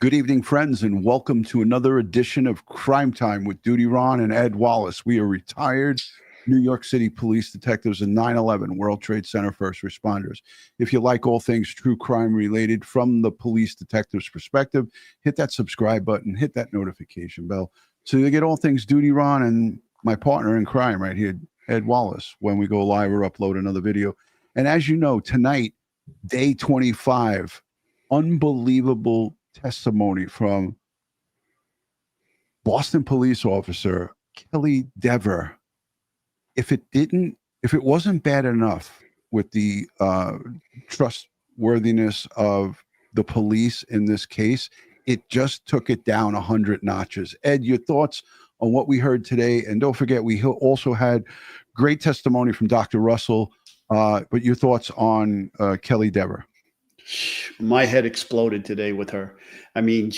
Good evening, friends, and welcome to another edition of Crime Time with DutyRon and Ed Wallace. We are retired New York City police detectives and 9/11 World Trade Center first responders. If you like all things true crime related from the police detective's perspective, hit that subscribe button, hit that notification bell, so you get all things DutyRon and my partner in crime right here, Ed Wallace, when we go live or upload another video. And as you know, tonight, day 25, unbelievable testimony from Boston police officer Kelly Deborah. If it wasn't bad enough with the trustworthiness of the police in this case, it just took it down 100 notches. Ed, your thoughts on what we heard today? And don't forget, we also had great testimony from Dr. Russell, but your thoughts on Kelly Deborah? My head exploded today with her. I mean,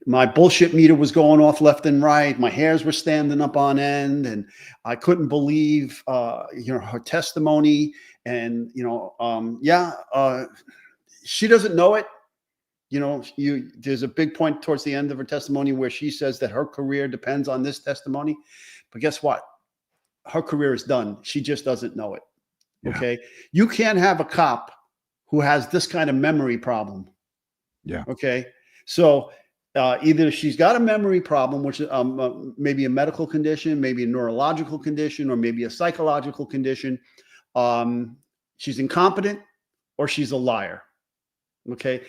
my bullshit meter was going off left and right. My hairs were standing up on end, and I couldn't believe, her testimony. And she doesn't know it. There's a big point towards the end of her testimony where she says that her career depends on this testimony. But guess what? Her career is done. She just doesn't know it. Yeah. Okay, you can't have a cop who has this kind of memory problem. Yeah. Okay. So either she's got a memory problem, which maybe a medical condition, maybe a neurological condition, or maybe a psychological condition. She's incompetent, or she's a liar. Okay.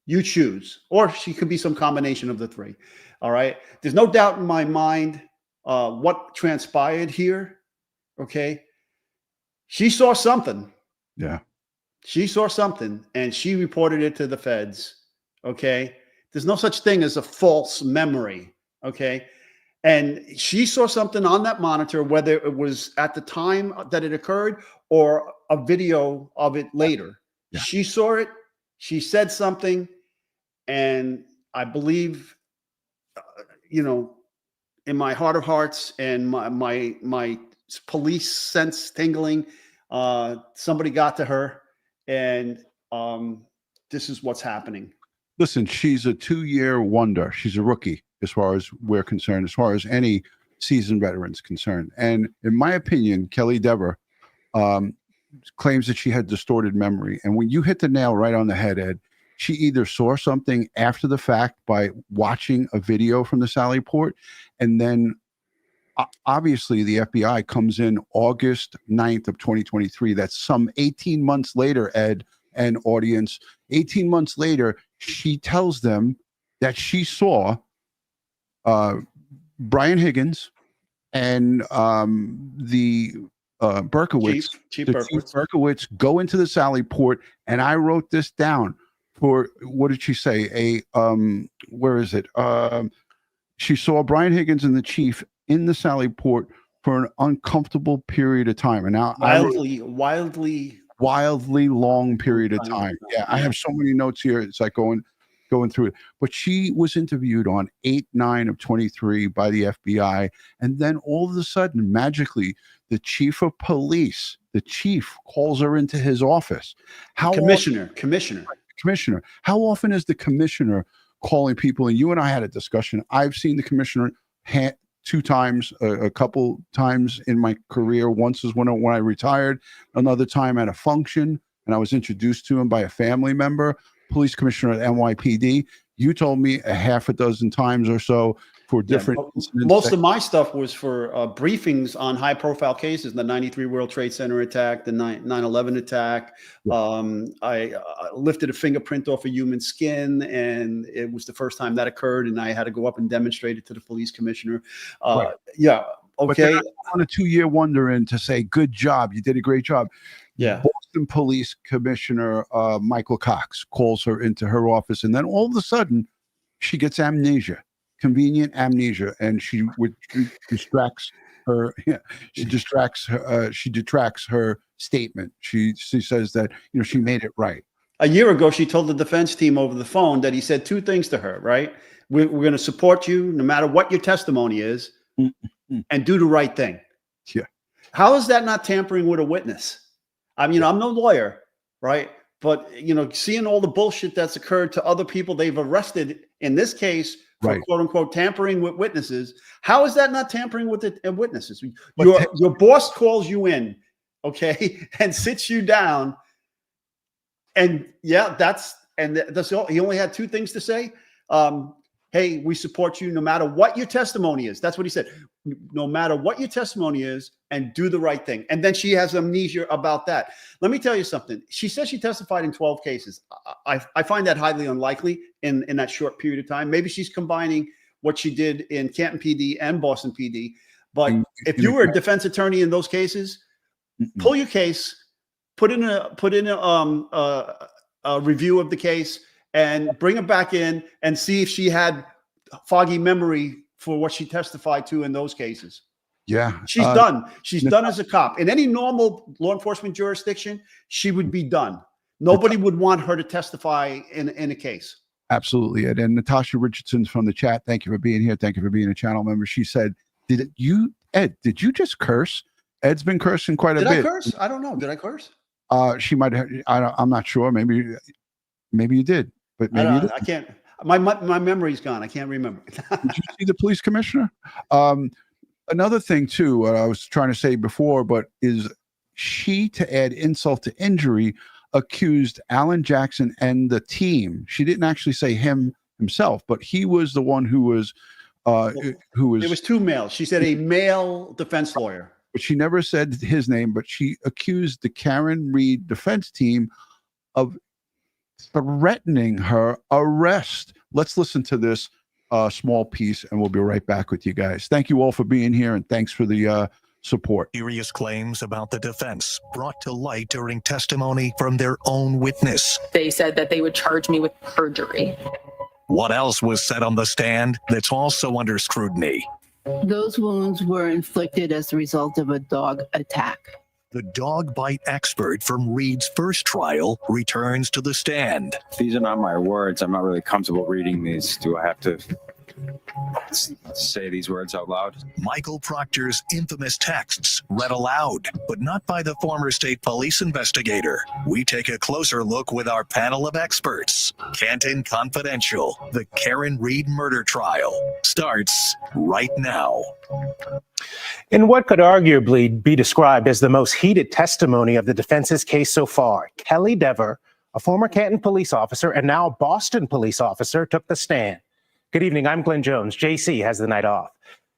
You choose, or she could be some combination of the three. All right. There's no doubt in my mind what transpired here. Okay. She saw something. Yeah. She saw something and she reported it to the feds. Okay. There's no such thing as a false memory. Okay. And she saw something on that monitor, whether it was at the time that it occurred or a video of it later. Yeah. She saw it. She said something. And I believe, in my heart of hearts and my police sense tingling, somebody got to her. And this is what's happening. Listen, she's a 2-year wonder. She's a rookie as far as we're concerned, as far as any seasoned veteran's concerned. And in my opinion, Kelly Deborah claims that she had distorted memory. And when you hit the nail right on the head, Ed, she either saw something after the fact by watching a video from the Sallyport, and then obviously the FBI comes in August 9th of 2023. That's some 18 months later, Ed and audience. 18 months later, she tells them that she saw Brian Higgins and the Berkowitz, Chief Berkowitz go into the Sallyport. And I wrote this down for, what did she say? Where is it? She saw Brian Higgins and the chief in the Sallyport for an uncomfortable period of time. And now wildly long period of time. Yeah, I have so many notes here. It's like going through it. But she was interviewed on 8/9 of 23 by the FBI. And then all of a sudden, magically, the chief of police, calls her into his office. Commissioner. How often is the commissioner calling people? And you and I had a discussion. I've seen the commissioner 2 times, a couple times in my career. Once is when I retired, another time at a function, and I was introduced to him by a family member, police commissioner at NYPD. You told me a half a dozen times or so for different incidents. Most of my stuff was for briefings on high profile cases, the 93 World Trade Center attack, the 9/11 attack. Yeah. I lifted a fingerprint off a human skin, and it was the first time that occurred, and I had to go up and demonstrate it to the police commissioner. Right. Yeah. Okay. But on a 2-year wonder in to say, good job, you did a great job. Yeah. Boston Police Commissioner Michael Cox calls her into her office, and then all of a sudden she gets amnesia. Convenient amnesia, and she distracts her. Yeah, she detracts her statement. She says that she made it right. A year ago, she told the defense team over the phone that he said 2 things to her. Right, we're going to support you no matter what your testimony is, and do the right thing. Yeah. How is that not tampering with a witness? I mean, I'm no lawyer, right? But, you know, seeing all the bullshit that's occurred to other people they've arrested in this case for Right. quote unquote tampering with witnesses. How is that not tampering with the witnesses? But Your boss calls you in, okay, and sits you down. And yeah, that's all. He only had two things to say. Hey, we support you no matter what your testimony is. That's what he said. No matter what your testimony is, and do the right thing. And then she has amnesia about that. Let me tell you something. She says she testified in 12 cases. I find that highly unlikely in that short period of time. Maybe she's combining what she did in Canton PD and Boston PD. But if you were a defense attorney in those cases, pull your case, put in a review of the case, and bring it back in and see if she had foggy memory for what she testified to in those cases. Yeah. She's done. She's done as a cop. In any normal law enforcement jurisdiction, she would be done. Nobody would want her to testify in a case. Absolutely. And Natasha Richardson's from the chat. Thank you for being here. Thank you for being a channel member. She said, Ed, did you just curse? Ed's been cursing quite a bit. Did I curse? I don't know. Did I curse? She might have. I'm not sure. Maybe you did. But maybe you didn't. I can't. My memory's gone. I can't remember. Did you see the police commissioner? Another thing too, what I was trying to say before, but is she, to add insult to injury, accused Alan Jackson and the team. She didn't actually say himself, but he was the one who was. It was two males. She said a male defense lawyer, but she never said his name. But she accused the Karen Reed defense team of threatening her arrest. Let's listen to this small piece and we'll be right back with you guys. Thank you all for being here and thanks for the support. Serious claims about the defense brought to light during testimony from their own witness. They said that they would charge me with perjury. What else was said on the stand that's also under scrutiny? Those wounds were inflicted as a result of a dog attack. The dog bite expert from Reed's first trial returns to the stand. These are not my words. I'm not really comfortable reading these. Do I have to say these words out loud? Michael Proctor's infamous texts read aloud, but not by the former state police investigator. We take a closer look with our panel of experts. Canton Confidential, the Karen Reed murder trial, starts right now. In what could arguably be described as the most heated testimony of the defense's case so far, Kelly Deborah, a former Canton police officer and now Boston police officer, took the stand. Good evening, I'm Glenn Jones. JC has the night off.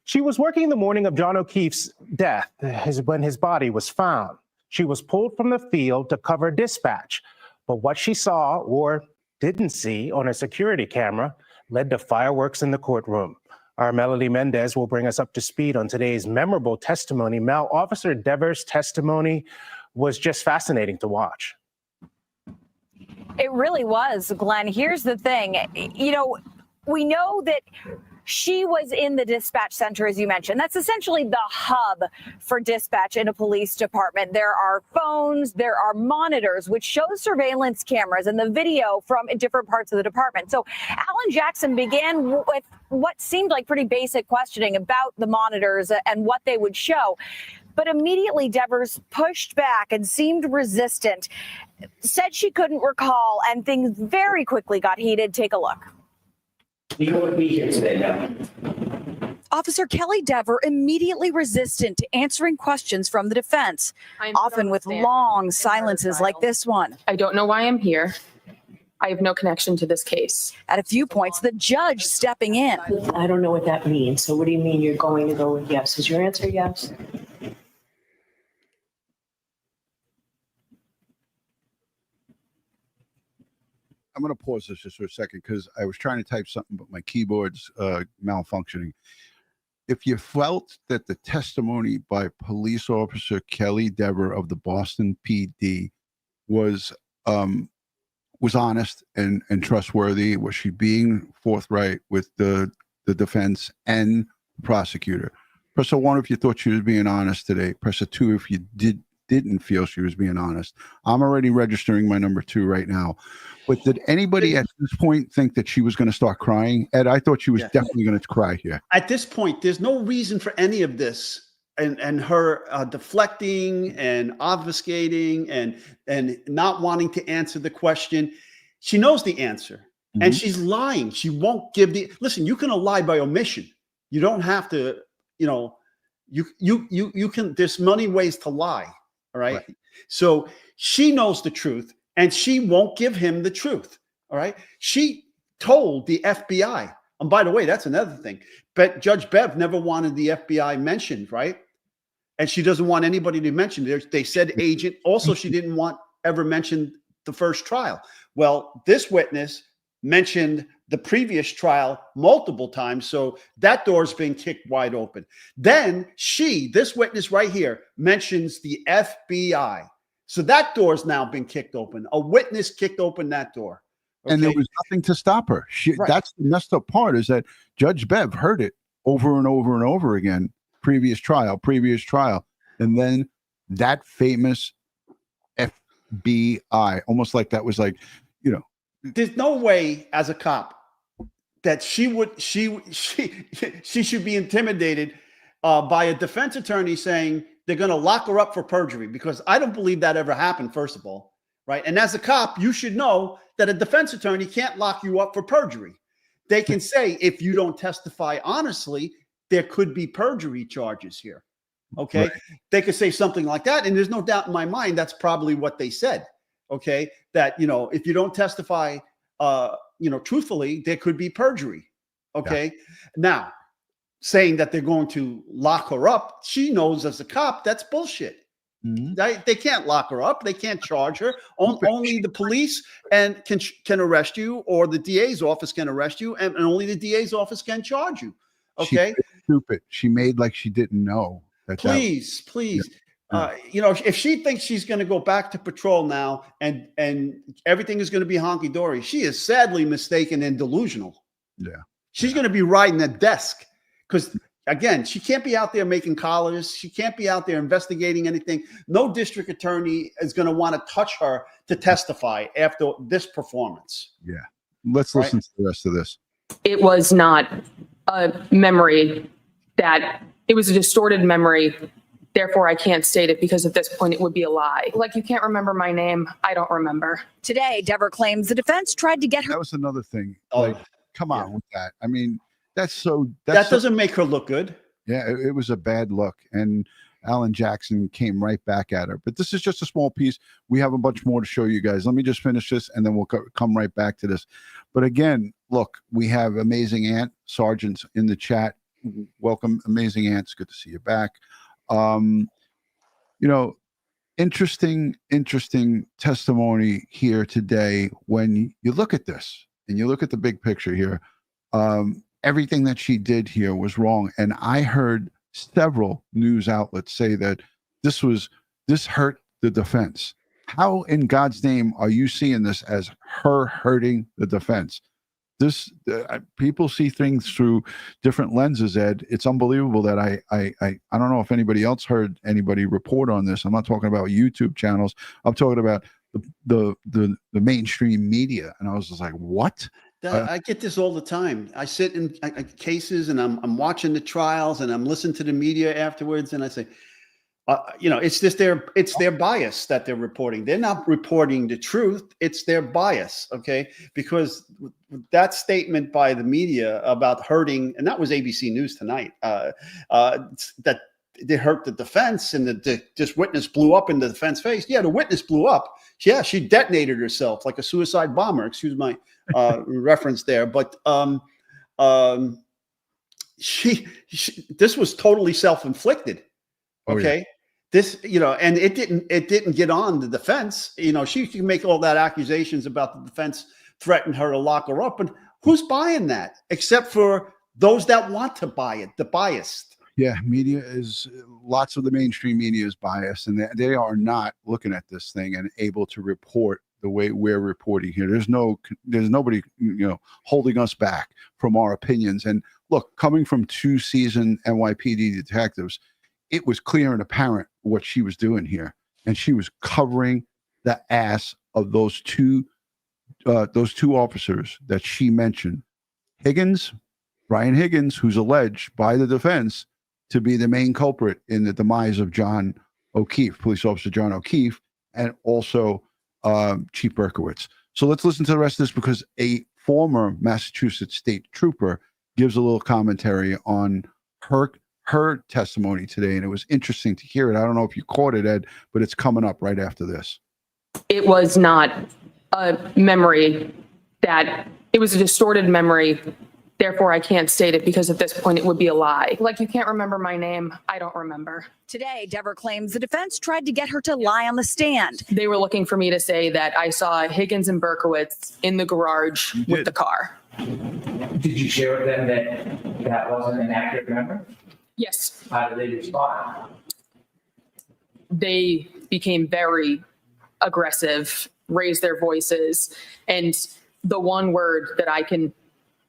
She was working the morning of John O'Keefe's death when his body was found. She was pulled from the field to cover dispatch, but what she saw or didn't see on a security camera led to fireworks in the courtroom. Our Melody Mendez will bring us up to speed on today's memorable testimony. Mel, Officer Deborah's testimony was just fascinating to watch. It really was, Glenn. Here's the thing. You know, we know that she was in the dispatch center, as you mentioned. That's essentially the hub for dispatch in a police department. There are phones, there are monitors, which show surveillance cameras and the video from different parts of the department. So Alan Jackson began with what seemed like pretty basic questioning about the monitors and what they would show. But immediately Devers pushed back and seemed resistant, said she couldn't recall, and things very quickly got heated. Take a look. You won't be here today now. Officer Kelly Dever immediately resistant to answering questions from the defense, often with long silences like this one. I don't know why I'm here. I have no connection to this case. At a few points, the judge stepping in. I don't know what that means. So what do you mean you're going to go with yes? Is your answer yes? I'm going to pause this just for a second because I was trying to type something, but my keyboard's malfunctioning. If you felt that the testimony by police officer Kelly Deborah of the Boston PD was honest and trustworthy, was she being forthright with the defense and the prosecutor? Press a 1 if you thought she was being honest today. Press a 2 if you didn't feel she was being honest. I'm already registering my number 2 right now. But did anybody at this point think that she was going to start crying? Ed, I thought she was definitely going to cry here. At this point, there's no reason for any of this and her deflecting and obfuscating and not wanting to answer the question. She knows the answer, and she's lying. She won't give listen. You can lie by omission. You don't have to. You can. There's many ways to lie. All right. So she knows the truth, and she won't give him the truth. All right. She told the FBI. And by the way, that's another thing. But Judge Bev never wanted the FBI mentioned, right? And she doesn't want anybody to mention it. They said agent. Also, she didn't want ever mentioned the first trial. Well, this witness mentioned the previous trial multiple times. So that door's been kicked wide open. Then this witness right here, mentions the FBI. So that door's now been kicked open. A witness kicked open that door. Okay? And there was nothing to stop her. That's the messed up part, is that Judge Bev heard it over and over and over again. Previous trial. And then that famous FBI, almost like that was like, there's no way as a cop that she should be intimidated by a defense attorney saying they're going to lock her up for perjury, because I don't believe that ever happened, first of all. Right. And as a cop, you should know that a defense attorney can't lock you up for perjury. They can say, if you don't testify honestly, there could be perjury charges here. Okay. Right. They could say something like that. And there's no doubt in my mind, that's probably what they said. Okay. That, if you don't testify, truthfully, there could be perjury. Okay. Yeah. Now, saying that they're going to lock her up, she knows as a cop, that's bullshit. They can't lock her up. They can't charge her. Only the police can arrest you, or the DA's office can arrest you, and only the DA's office can charge you. Okay. Stupid. She made like she didn't know. Please. Yeah. If she thinks she's going to go back to patrol now and everything is going to be honky dory, she is sadly mistaken and delusional. Yeah. She's going to be riding a desk, because again, she can't be out there making collars. She can't be out there investigating anything. No district attorney is going to want to touch her to testify after this performance. Yeah. Let's listen to the rest of this. It was not a memory it was a distorted memory. Therefore, I can't state it, because at this point it would be a lie. Like, you can't remember my name. I don't remember. Today, Deborah claims the defense tried to get her. That was another thing. Come on with that. I mean, that doesn't make her look good. Yeah, it was a bad look. And Alan Jackson came right back at her. But this is just a small piece. We have a bunch more to show you guys. Let me just finish this, and then we'll come right back to this. But again, look, we have Amazing Ant Sergeants in the chat. Welcome, Amazing Ants. Good to see you back. Interesting testimony here today. When you look at this and you look at the big picture here, everything that she did here was wrong. And I heard several news outlets say that this hurt the defense. How in God's name are you seeing this as her hurting the defense? People see things through different lenses, Ed. It's unbelievable that I don't know if anybody else heard anybody report on this. I'm not talking about YouTube channels. I'm talking about the mainstream media. And I was just like, what? I get this all the time. I sit in cases and I'm watching the trials and I'm listening to the media afterwards, and I say, it's just their bias that they're reporting. They're not reporting the truth. It's their bias. Okay. Because that statement by the media about hurting, and that was ABC News tonight, that they hurt the defense and this witness blew up in the defense face. Yeah. The witness blew up. Yeah. She detonated herself like a suicide bomber. Excuse my reference there. But this was totally self-inflicted. Okay. Yeah. This, and it didn't get on the defense. She can make all that accusations about the defense threatened her to lock her up. And who's buying that except for those that want to buy it, the biased? Yeah. Lots of the mainstream media is biased, and they are not looking at this thing and able to report the way we're reporting here. There's nobody, holding us back from our opinions. And look, coming from 2 seasoned NYPD detectives, it was clear and apparent what she was doing here. And she was covering the ass of those two officers that she mentioned. Brian Higgins, who's alleged by the defense to be the main culprit in the demise of John O'Keefe, police officer John O'Keefe, and also Chief Berkowitz. So let's listen to the rest of this because a former Massachusetts state trooper gives a little commentary on her testimony today, and it was interesting to hear it. I don't know if you caught it, Ed, but it's coming up right after this. It was not a memory it was a distorted memory. Therefore, I can't state it because at this point it would be a lie. Like, you can't remember my name. I don't remember. Today, Deborah claims the defense tried to get her to lie on the stand. They were looking for me to say that I saw Higgins and Berkowitz in the garage with the car. Did you share with them that that wasn't an accurate memory? Yes. How did they respond? They became very aggressive, raised their voices, and the one word that I can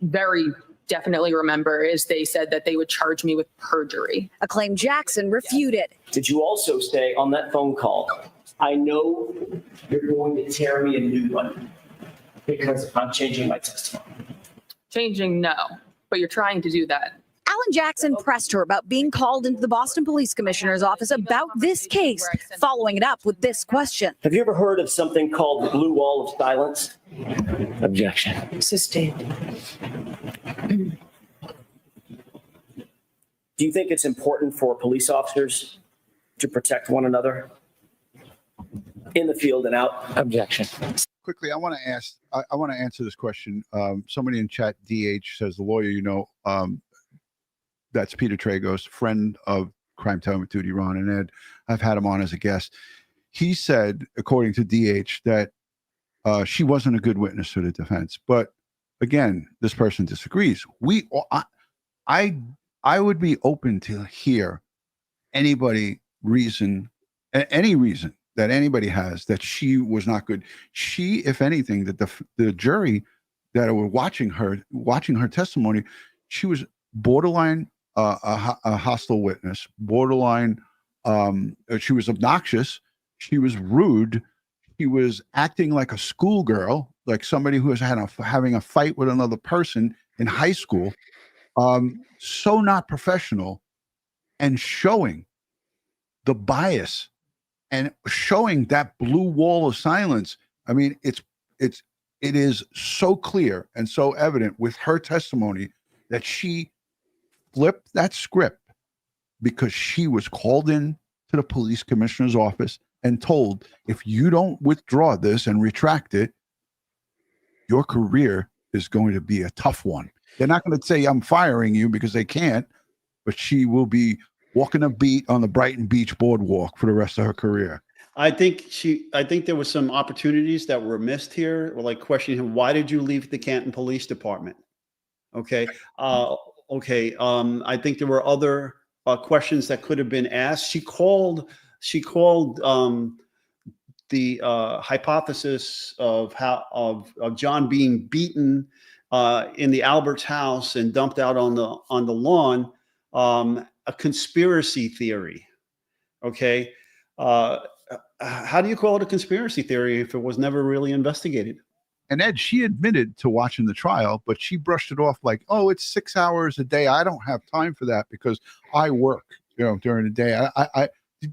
very definitely remember is they said that they would charge me with perjury. Acclaimed Jackson refuted. Did you also say on that phone call, I know you're going to tear me a new one because I'm changing my testimony? Changing, no, but you're trying to do that. Alan Jackson pressed her about being called into the Boston Police Commissioner's office about this case, following it up with this question. Have you ever heard of something called the blue wall of silence? Objection. Sustained. Do you think it's important for police officers to protect one another in the field and out? Objection. Quickly, I want to answer this question. Somebody in chat, DH, says the lawyer, that's Peter Tragos, friend of Crime Time with DutyRon and Ed. I've had him on as a guest. He said, according to DH, that she wasn't a good witness to the defense. But again, this person disagrees. I would be open to hear any reason that anybody has that she was not good. She, if anything, that the jury that were watching her testimony, she was borderline a hostile witness, borderline. She was obnoxious. She was rude. She was acting like a schoolgirl, like somebody who was having a fight with another person in high school. So not professional, and showing the bias and showing that blue wall of silence. I mean, it is so clear and so evident with her testimony that she flipped that script because she was called in to the police commissioner's office and told, if you don't withdraw this and retract it, your career is going to be a tough one. They're not going to say, I'm firing you, because they can't, but she will be walking a beat on the Brighton Beach boardwalk for the rest of her career. I think there was some opportunities that were missed here, like questioning him, why did you leave the Canton Police Department? Okay. I think there were other questions that could have been asked. She called the hypothesis of John being beaten in the Albert's house and dumped out on the lawn, a conspiracy theory. Okay. How do you call it a conspiracy theory if it was never really investigated? And Ed, she admitted to watching the trial, but she brushed it off like, oh, it's 6 hours a day. I don't have time for that because I work, during the day.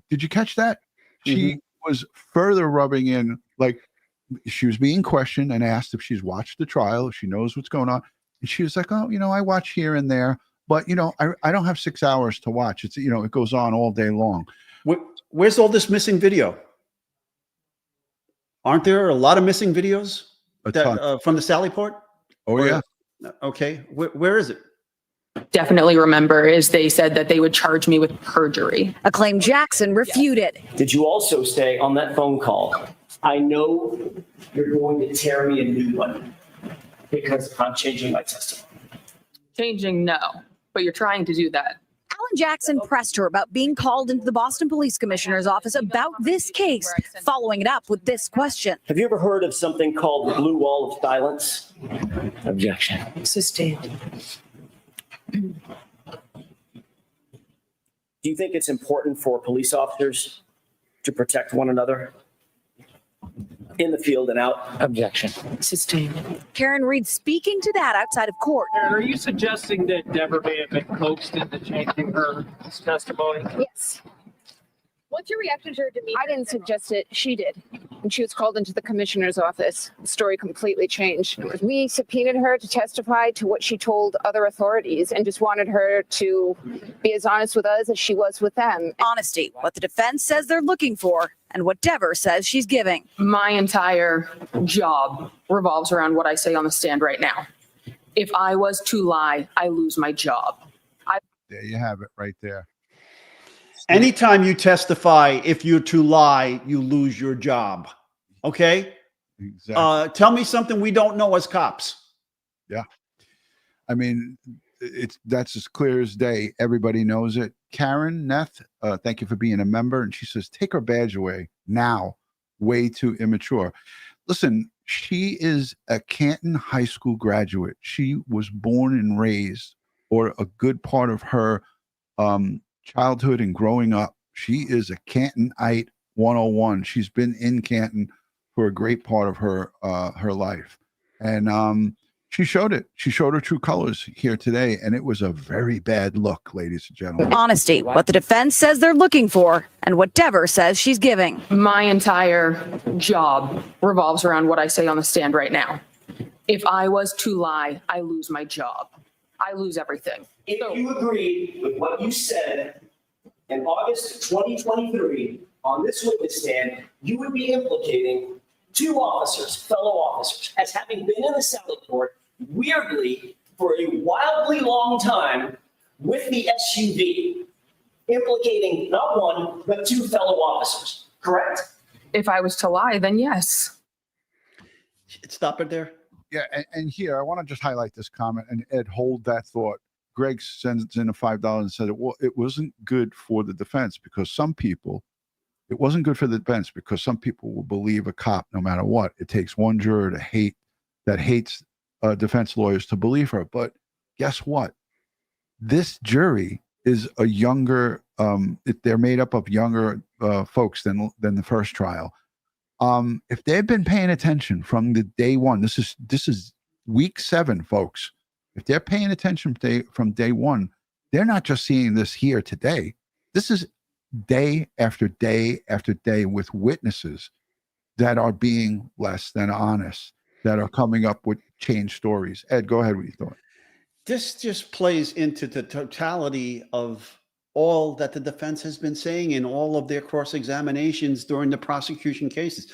Did you catch that? She was further rubbing in, like, she was being questioned and asked if she's watched the trial, if she knows what's going on. And she was like, oh, I watch here and there, but, I don't have 6 hours to watch. It's, it goes on all day long. Where's all this missing video? Aren't there a lot of missing videos from the Sallyport? Oh, yeah. Okay. Where is it? Definitely remember is they said that they would charge me with perjury. Acclaimed Jackson refuted. Did you also say on that phone call, I know you're going to tear me a new one because I'm changing my testimony? Changing, no, but you're trying to do that. Alan Jackson pressed her about being called into the Boston Police Commissioner's office about this case, following it up with this question. Have you ever heard of something called the blue wall of silence? Objection. Sustained. Do you think it's important for police officers to protect one another in the field and out. Objection. Sustained. Karen Reed speaking to that outside of court. Are you suggesting that Deborah may have been coaxed into changing her testimony? Yes. What's your reaction to her demeanor? I didn't suggest it. She did. When she was called into the commissioner's office, the story completely changed. We subpoenaed her to testify to what she told other authorities and just wanted her to be as honest with us as she was with them. Honesty, what the defense says they're looking for, and what Deborah says she's giving. My entire job revolves around what I say on the stand right now. If I was to lie, I lose my job. There you have it right there. Anytime you testify, if you're to lie, you lose your job. Okay? Exactly. Tell me something we don't know as cops. Yeah. I mean, that's as clear as day. Everybody knows it. Karen Neth, thank you for being a member. And she says, take her badge away now. Way too immature. Listen, she is a Canton High School graduate. She was born and raised, or a good part of her childhood and growing up. She is a Cantonite 101. She's been in Canton for a great part of her life. And she showed it. She showed her true colors here today, and it was a very bad look, ladies and gentlemen. Honesty, what the defense says they're looking for, and what Deborah says she's giving. My entire job revolves around what I say on the stand right now. If I was to lie, I lose my job. I lose everything. If you agreed with what you said in August 2023 on this witness stand, you would be implicating two officers, fellow officers, as having been in the Sallyport, weirdly, for a wildly long time with the SUV, implicating not one, but two fellow officers, correct? If I was to lie, then yes. Stop it there. Yeah, and here, I want to just highlight this comment, and Ed, hold that thought. Greg sends in a $5 and said, it wasn't good for the defense because some people, it wasn't good for the defense because some people will believe a cop no matter what. It takes one juror that hates defense lawyers to believe her. But guess what? This jury is a younger, they're made up of younger folks than the first trial. If they've been paying attention from the day one, this is week 7, folks. If they're paying attention from day one, they're not just seeing this here today. This is day after day after day with witnesses that are being less than honest, that are coming up with changed stories. Ed, go ahead with your thought. This just plays into the totality of all that the defense has been saying in all of their cross-examinations during the prosecution cases.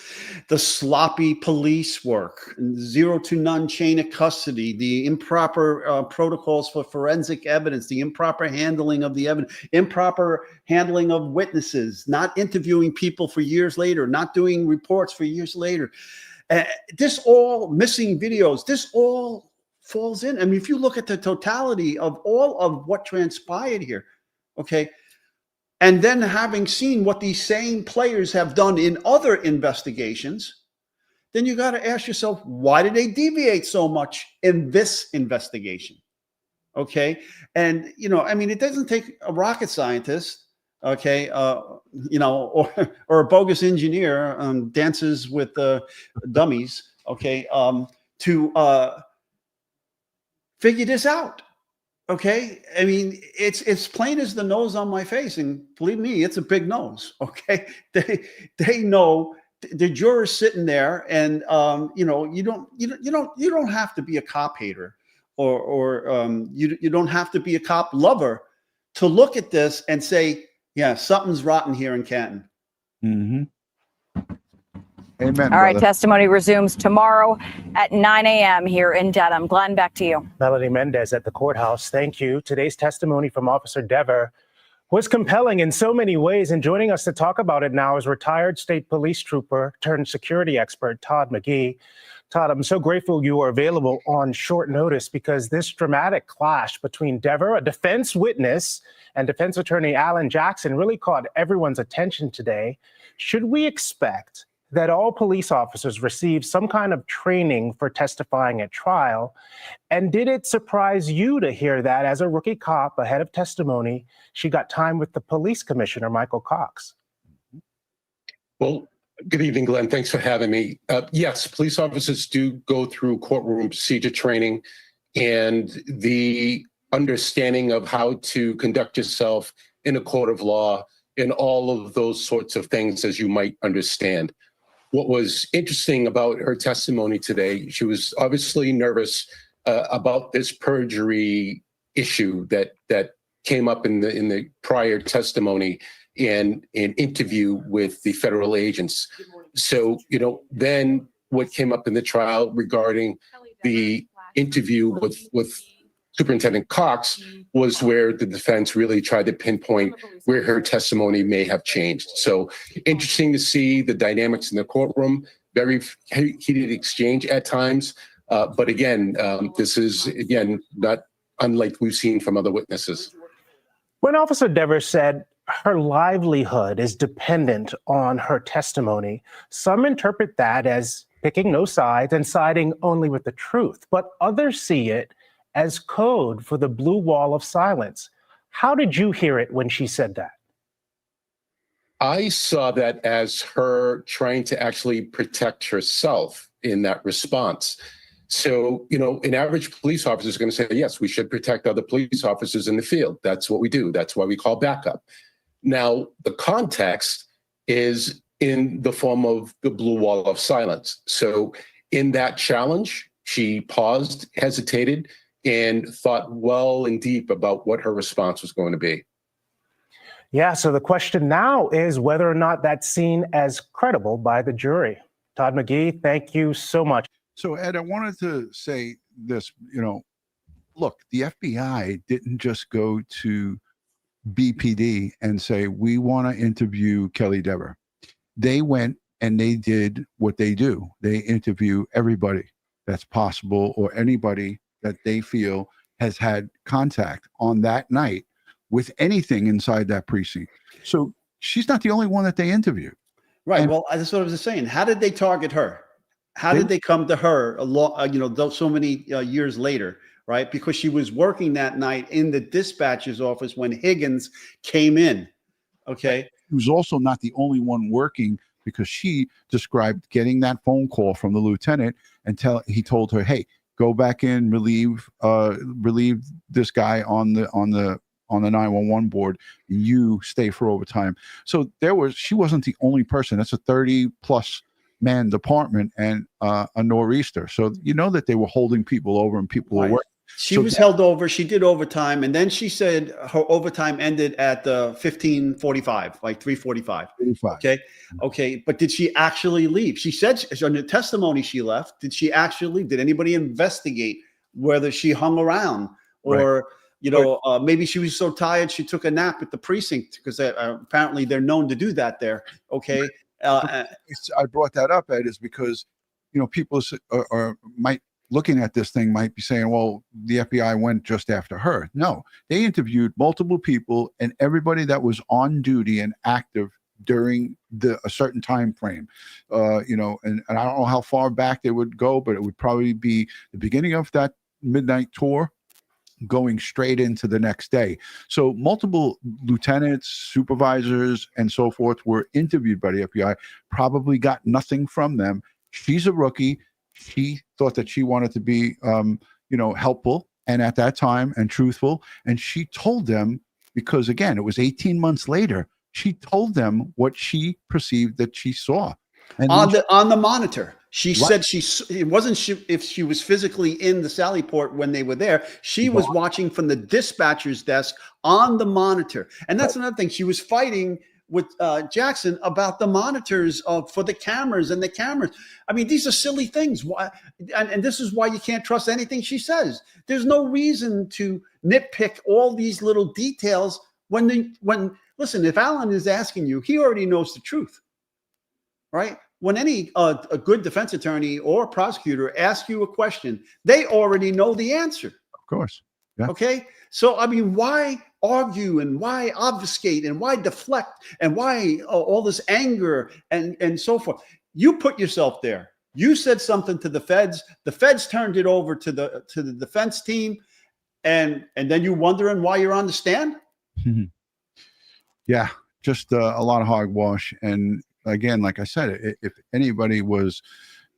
The sloppy police work, 0 to none chain of custody, the improper protocols for forensic evidence, the improper handling of the evidence, improper handling of witnesses, not interviewing people for years later, not doing reports for years later. This all missing videos, this all falls in. I mean, if you look at the totality of all of what transpired here, okay. And then having seen what these same players have done in other investigations, then you got to ask yourself, why did they deviate so much in this investigation? Okay. And, you know, I mean, it doesn't take a rocket scientist, okay, you know, or a bogus engineer dances with dummies, okay, to figure this out. Okay. I mean, it's plain as the nose on my face, and believe me, it's a big nose. Okay. They know the jurors sitting there, and you know, you don't have to be a cop hater or you don't have to be a cop lover to look at this and say, yeah, something's rotten here in Canton. Mm-hmm. Amen. All right, brother. testimony resumes tomorrow at 9 a.m. here in Dedham. Glenn, back to you. Melody Mendez at the courthouse. Thank you. Today's testimony from Officer Deborah was compelling in so many ways, and joining us to talk about it now is retired state police trooper turned security expert Todd McGee. Todd, I'm so grateful you are available on short notice, because this dramatic clash between Deborah, a defense witness, and defense attorney Alan Jackson really caught everyone's attention today. Should we expect that all police officers receive some kind of training for testifying at trial? And did it surprise you to hear that as a rookie cop ahead of testimony, she got time with the police commissioner, Michael Cox? Well, Good evening, Glenn. Thanks for having me. Yes, police officers do go through courtroom procedure training and the understanding of how to conduct yourself in a court of law and all of those sorts of things, as you might understand. What was interesting about her testimony today, she was obviously nervous about this perjury issue that came up in the prior testimony and an interview with the federal agents. So, then what came up in the trial regarding the interview with Superintendent Cox was where the defense really tried to pinpoint where her testimony may have changed. So interesting to see the dynamics in the courtroom, very heated exchange at times. But again, this is, not unlike we've seen from other witnesses. When Officer Deborah said her livelihood is dependent on her testimony, some interpret that as picking no sides and siding only with the truth, but others see it as code for the blue wall of silence. How did you hear it when she said that? I saw that as her trying to actually protect herself in that response. So, an average police officer is going to say, yes, we should protect other police officers in the field. That's what we do. That's why we call backup. Now, the context is in the form of the blue wall of silence. So in that challenge, she paused, hesitated, and thought well and deep about what her response was going to be. Yeah, so the question now is whether or not that's seen as credible by the jury. Todd McGee, thank you so much. So, Ed, I wanted to say this, look, the FBI didn't just go to BPD and say, we want to interview Kelly Deborah. They went and they did what they do. They interview everybody that's possible or anybody that they feel has had contact on that night with anything inside that precinct. So she's not the only one that they interviewed. Right. And, well, that's what I was saying. How did they target her? How did they come to her so many years later? Right. Because she was working that night in the dispatcher's office when Higgins came in. Okay. He was also not the only one working, because she described getting that phone call from the lieutenant and he told her, hey, go back in, relieve this guy on the 911 board. You stay for overtime. So she wasn't the only person. That's a 30+ man department and a nor'easter. So that they were holding people over and people were working. She was held over. She did overtime, and then she said her overtime ended at the 15:45, like 3:45. Okay. But did she actually leave? She said on the testimony she left. Did she actually leave? Did anybody investigate whether she hung around or maybe she was so tired she took a nap at the precinct, because apparently they're known to do that there. Okay. I brought that up, Ed, is because people might looking at this thing might be saying, well, the FBI went just after her. No, they interviewed multiple people and everybody that was on duty and active during a certain time frame. And I don't know how far back they would go, but it would probably be the beginning of that midnight tour going straight into the next day. So multiple lieutenants, supervisors, and so forth were interviewed by the FBI, probably got nothing from them. She's a rookie. She thought that she wanted to be, helpful and at that time and truthful. And she told them, because again, it was 18 months later, she told them what she perceived that she saw. And on the monitor. She said it wasn't if she was physically in the Sallyport when they were there. She was watching from the dispatcher's desk on the monitor. And that's another thing. She was fighting with Jackson about the monitors for the cameras and the cameras. I mean, these are silly things. Why? And this is why you can't trust anything she says. There's no reason to nitpick all these little details when listen, if Alan is asking you, he already knows the truth, right? When any a good defense attorney or prosecutor asks you a question, they already know the answer. Of course. Yeah. Okay. So, I mean, why argue and why obfuscate and why deflect and why all this anger and so forth? You put yourself there. You said something to the feds. The feds turned it over to the defense team. And then you wondering why you're on the stand? Yeah. Just a lot of hogwash. And again, like I said, if anybody was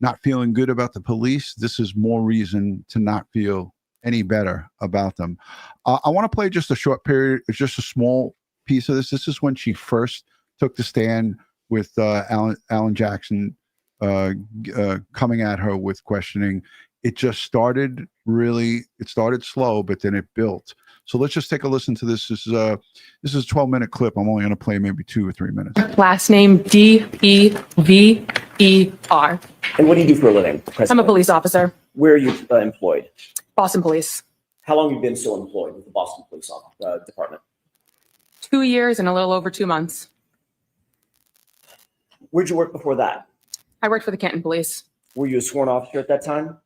not feeling good about the police, this is more reason to not feel any better about them. I want to play just a short period, just a small piece of this. This is when she first took the stand with Alan Jackson coming at her with questioning. It just started it started slow, but then it built. So let's just take a listen to this. This is a 12-minute clip. I'm only going to play maybe 2 or 3 minutes. Last name Dever. And what do you do for a living? I'm a police officer. Where are you employed? Boston Police. How long have you been still employed with the Boston Police Department? 2 years and a little over 2 months. Where'd you work before that? I worked for the Canton Police. Were you a sworn officer at that time?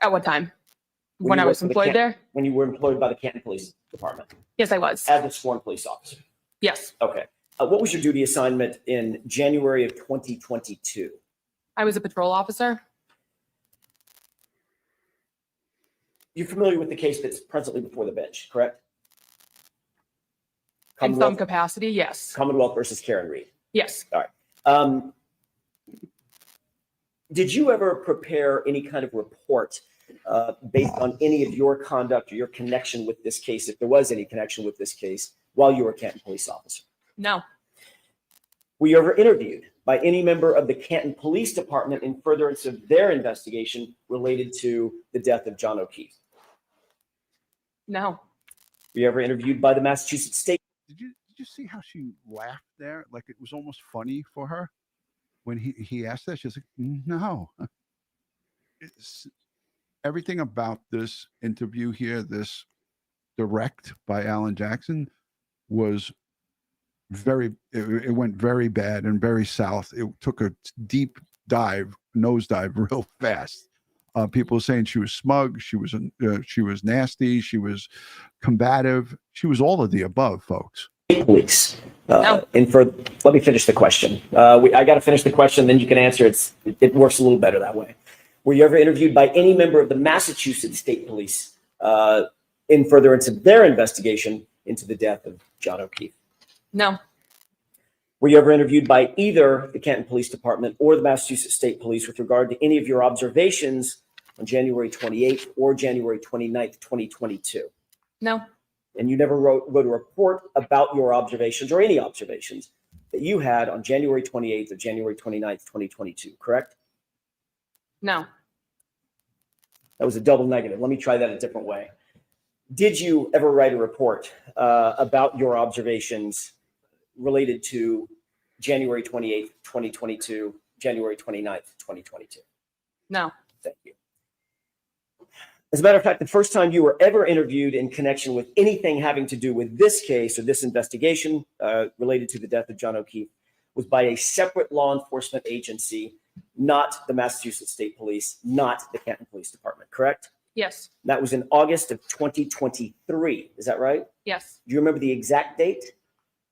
At what time? When I was employed there? When you were employed by the Canton Police Department? Yes, I was. As a sworn police officer? Yes. Okay. What was your duty assignment in January of 2022? I was a patrol officer. You're familiar with the case that's presently before the bench, correct? In some capacity, yes. Commonwealth versus Karen Reed. Yes. All right. Did you ever prepare any kind of report based on any of your conduct or your connection with this case, if there was any connection with this case, while you were a Canton police officer? No. Were you ever interviewed by any member of the Canton Police Department in furtherance of their investigation related to the death of John O'Keefe? No. Were you ever interviewed by the Massachusetts State? Did you see how she laughed there? Like it was almost funny for her when he asked that. She's like, no. Everything about this interview here, this direct by Alan Jackson, was it went very bad and very south. It took a deep nosedive real fast. People were saying she was smug, she was nasty, she was combative, she was all of the above, folks. Police. Let me finish the question. I got to finish the question, then you can answer. It works a little better that way. Were you ever interviewed by any member of the Massachusetts State Police in furtherance of their investigation into the death of John O'Keefe? No. Were you ever interviewed by either the Canton Police Department or the Massachusetts State Police with regard to any of your observations on January 28th or January 29th, 2022? No. And you never wrote a report about your observations or any observations that you had on January 28th or January 29th, 2022, correct? No. That was a double negative. Let me try that a different way. Did you ever write a report about your observations related to January 28th, 2022, January 29th, 2022? No. Thank you. As a matter of fact, the first time you were ever interviewed in connection with anything having to do with this case or this investigation related to the death of John O'Keefe was by a separate law enforcement agency, not the Massachusetts State Police, not the Canton Police Department, correct? Yes. That was in August of 2023. Is that right? Yes. Do you remember the exact date?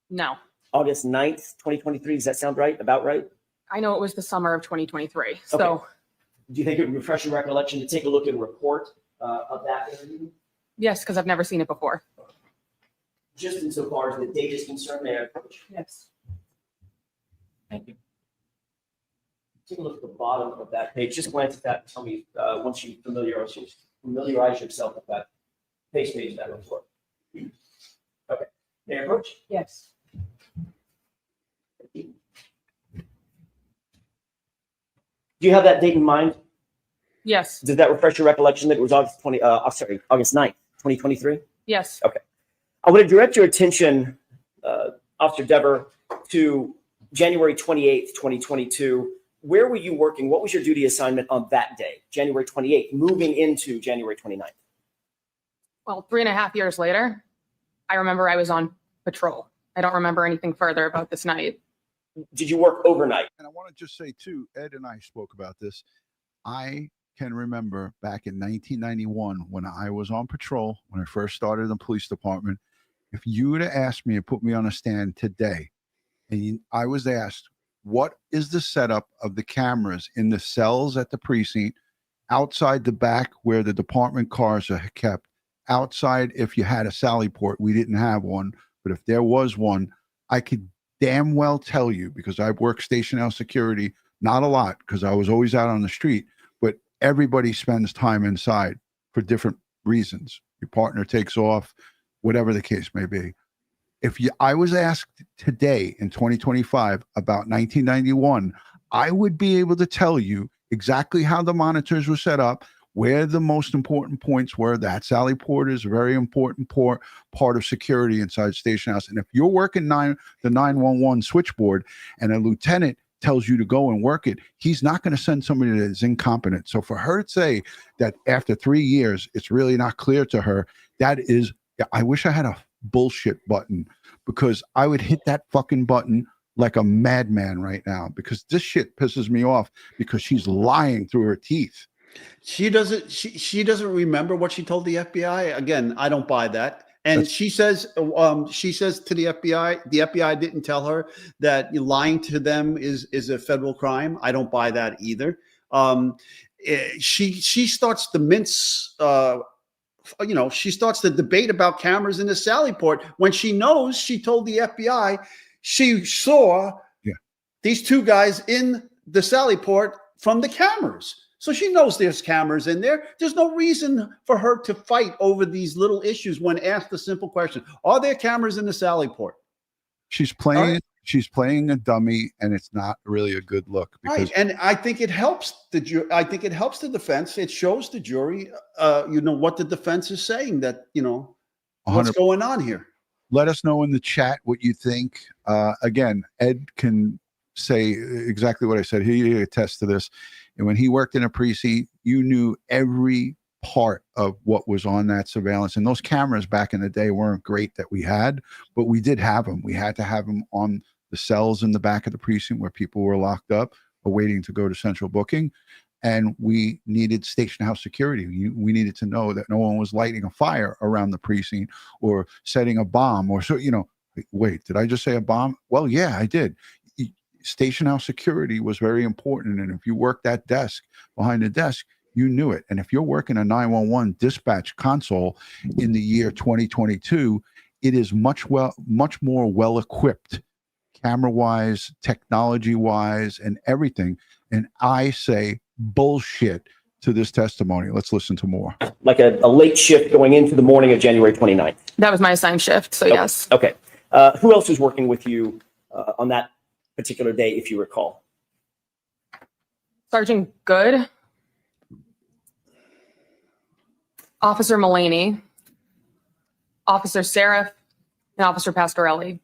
No. August 9th, 2023. Does that sound right? About right? I know it was the summer of 2023. So Okay. Do you think it would refresh your recollection to take a look at a report of that interview? yes, because I've never seen it before. Just insofar as the date is concerned, may I approach? Yes. Thank you. Take a look at the bottom of that page. Just glance at that and tell me once you familiarize yourself with that page of that report. Okay. May I approach? Yes. Do you have that date in mind? Yes. Did that refresh your recollection that it was August 9th, 2023? Yes. Okay. I want to direct your attention, Officer Deborah, to January 28th, 2022. Where were you working? What was your duty assignment on that day, January 28th, moving into January 29th? Well, 3.5 years later, I remember I was on patrol. I don't remember anything further about this night. Did you work overnight? And I want to just say too, Ed and I spoke about this. I can remember back in 1991 when I was on patrol, when I first started in the police department, if you would have asked me and put me on a stand today, and I was asked, what is the setup of the cameras in the cells at the precinct, outside the back where the department cars are kept, outside if you had a Sallyport, we didn't have one, but if there was one, I could damn well tell you, because I've worked station house security, not a lot, because I was always out on the street, but everybody spends time inside for different reasons. Your partner takes off, whatever the case may be. I was asked today in 2025 about 1991, I would be able to tell you exactly how the monitors were set up, where the most important points were. That Sallyport is a very important part of security inside station house. And if you're working the 911 switchboard and a lieutenant tells you to go and work it, he's not going to send somebody that is incompetent. So for her to say that after 3 years, it's really not clear to her, that is, I wish I had a bullshit button, because I would hit that fucking button like a madman right now, because this shit pisses me off, because she's lying through her teeth. She doesn't remember what she told the FBI. Again, I don't buy that. And she says to the FBI didn't tell her that lying to them is a federal crime. I don't buy that either. She starts to mince, she starts the debate about cameras in the Sallyport when she knows she told the FBI she saw these two guys in the Sallyport from the cameras. So she knows there's cameras in there. There's no reason for her to fight over these little issues when asked the simple question: are there cameras in the Sallyport? She's playing a dummy, and it's not really a good look. Because right. And I think it helps the defense. It shows the jury, what the defense is saying, that, what's going on here. Let us know in the chat what you think. Again, Ed can say exactly what I said. He attests to this. And when he worked in a precinct, you knew every part of what was on that surveillance. And those cameras back in the day weren't great that we had, but we did have them. We had to have them on the cells in the back of the precinct where people were locked up or waiting to go to central booking. And we needed station house security. We needed to know that no one was lighting a fire around the precinct or setting a bomb or wait, did I just say a bomb? Well, yeah, I did. Station house security was very important. And if you worked that desk behind the desk, you knew it. And if you're working a 911 dispatch console in the year 2022, it is much more well equipped, camera wise, technology wise, and everything. And I say bullshit to this testimony. Let's listen to more. Like a late shift going into the morning of January 29th. That was my assigned shift. So yes. Okay. Who else was working with you on that particular day, if you recall? Sergeant Good, Officer Mullaney, Officer Seraph, and Officer Pastorelli.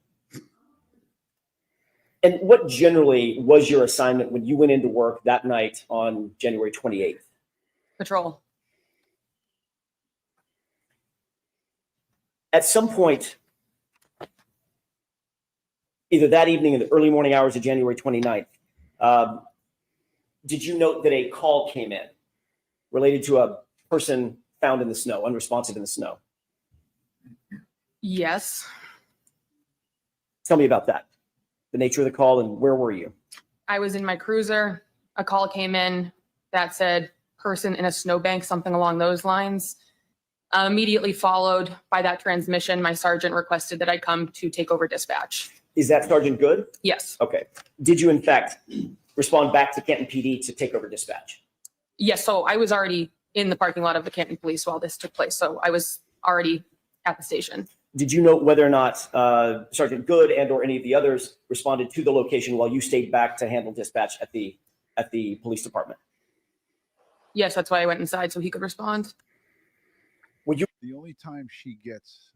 And what generally was your assignment when you went into work that night on January 28th? Patrol. At some point, either that evening in the early morning hours of January 29th, did you note that a call came in related to a person found in the snow, unresponsive in the snow? Yes. Tell me about that. The nature of the call and where were you? I was in my cruiser. A call came in that said person in a snowbank, something along those lines. Immediately followed by that transmission, my sergeant requested that I come to take over dispatch. Is that Sergeant Good? Yes. Okay. Did you, in fact, respond back to Canton PD to take over dispatch? Yes. So I was already in the parking lot of the Canton Police while this took place. So I was already at the station. Did you note whether or not Sergeant Good and or any of the others responded to the location while you stayed back to handle dispatch at the police department? Yes, that's why I went inside so he could respond. The only time she gets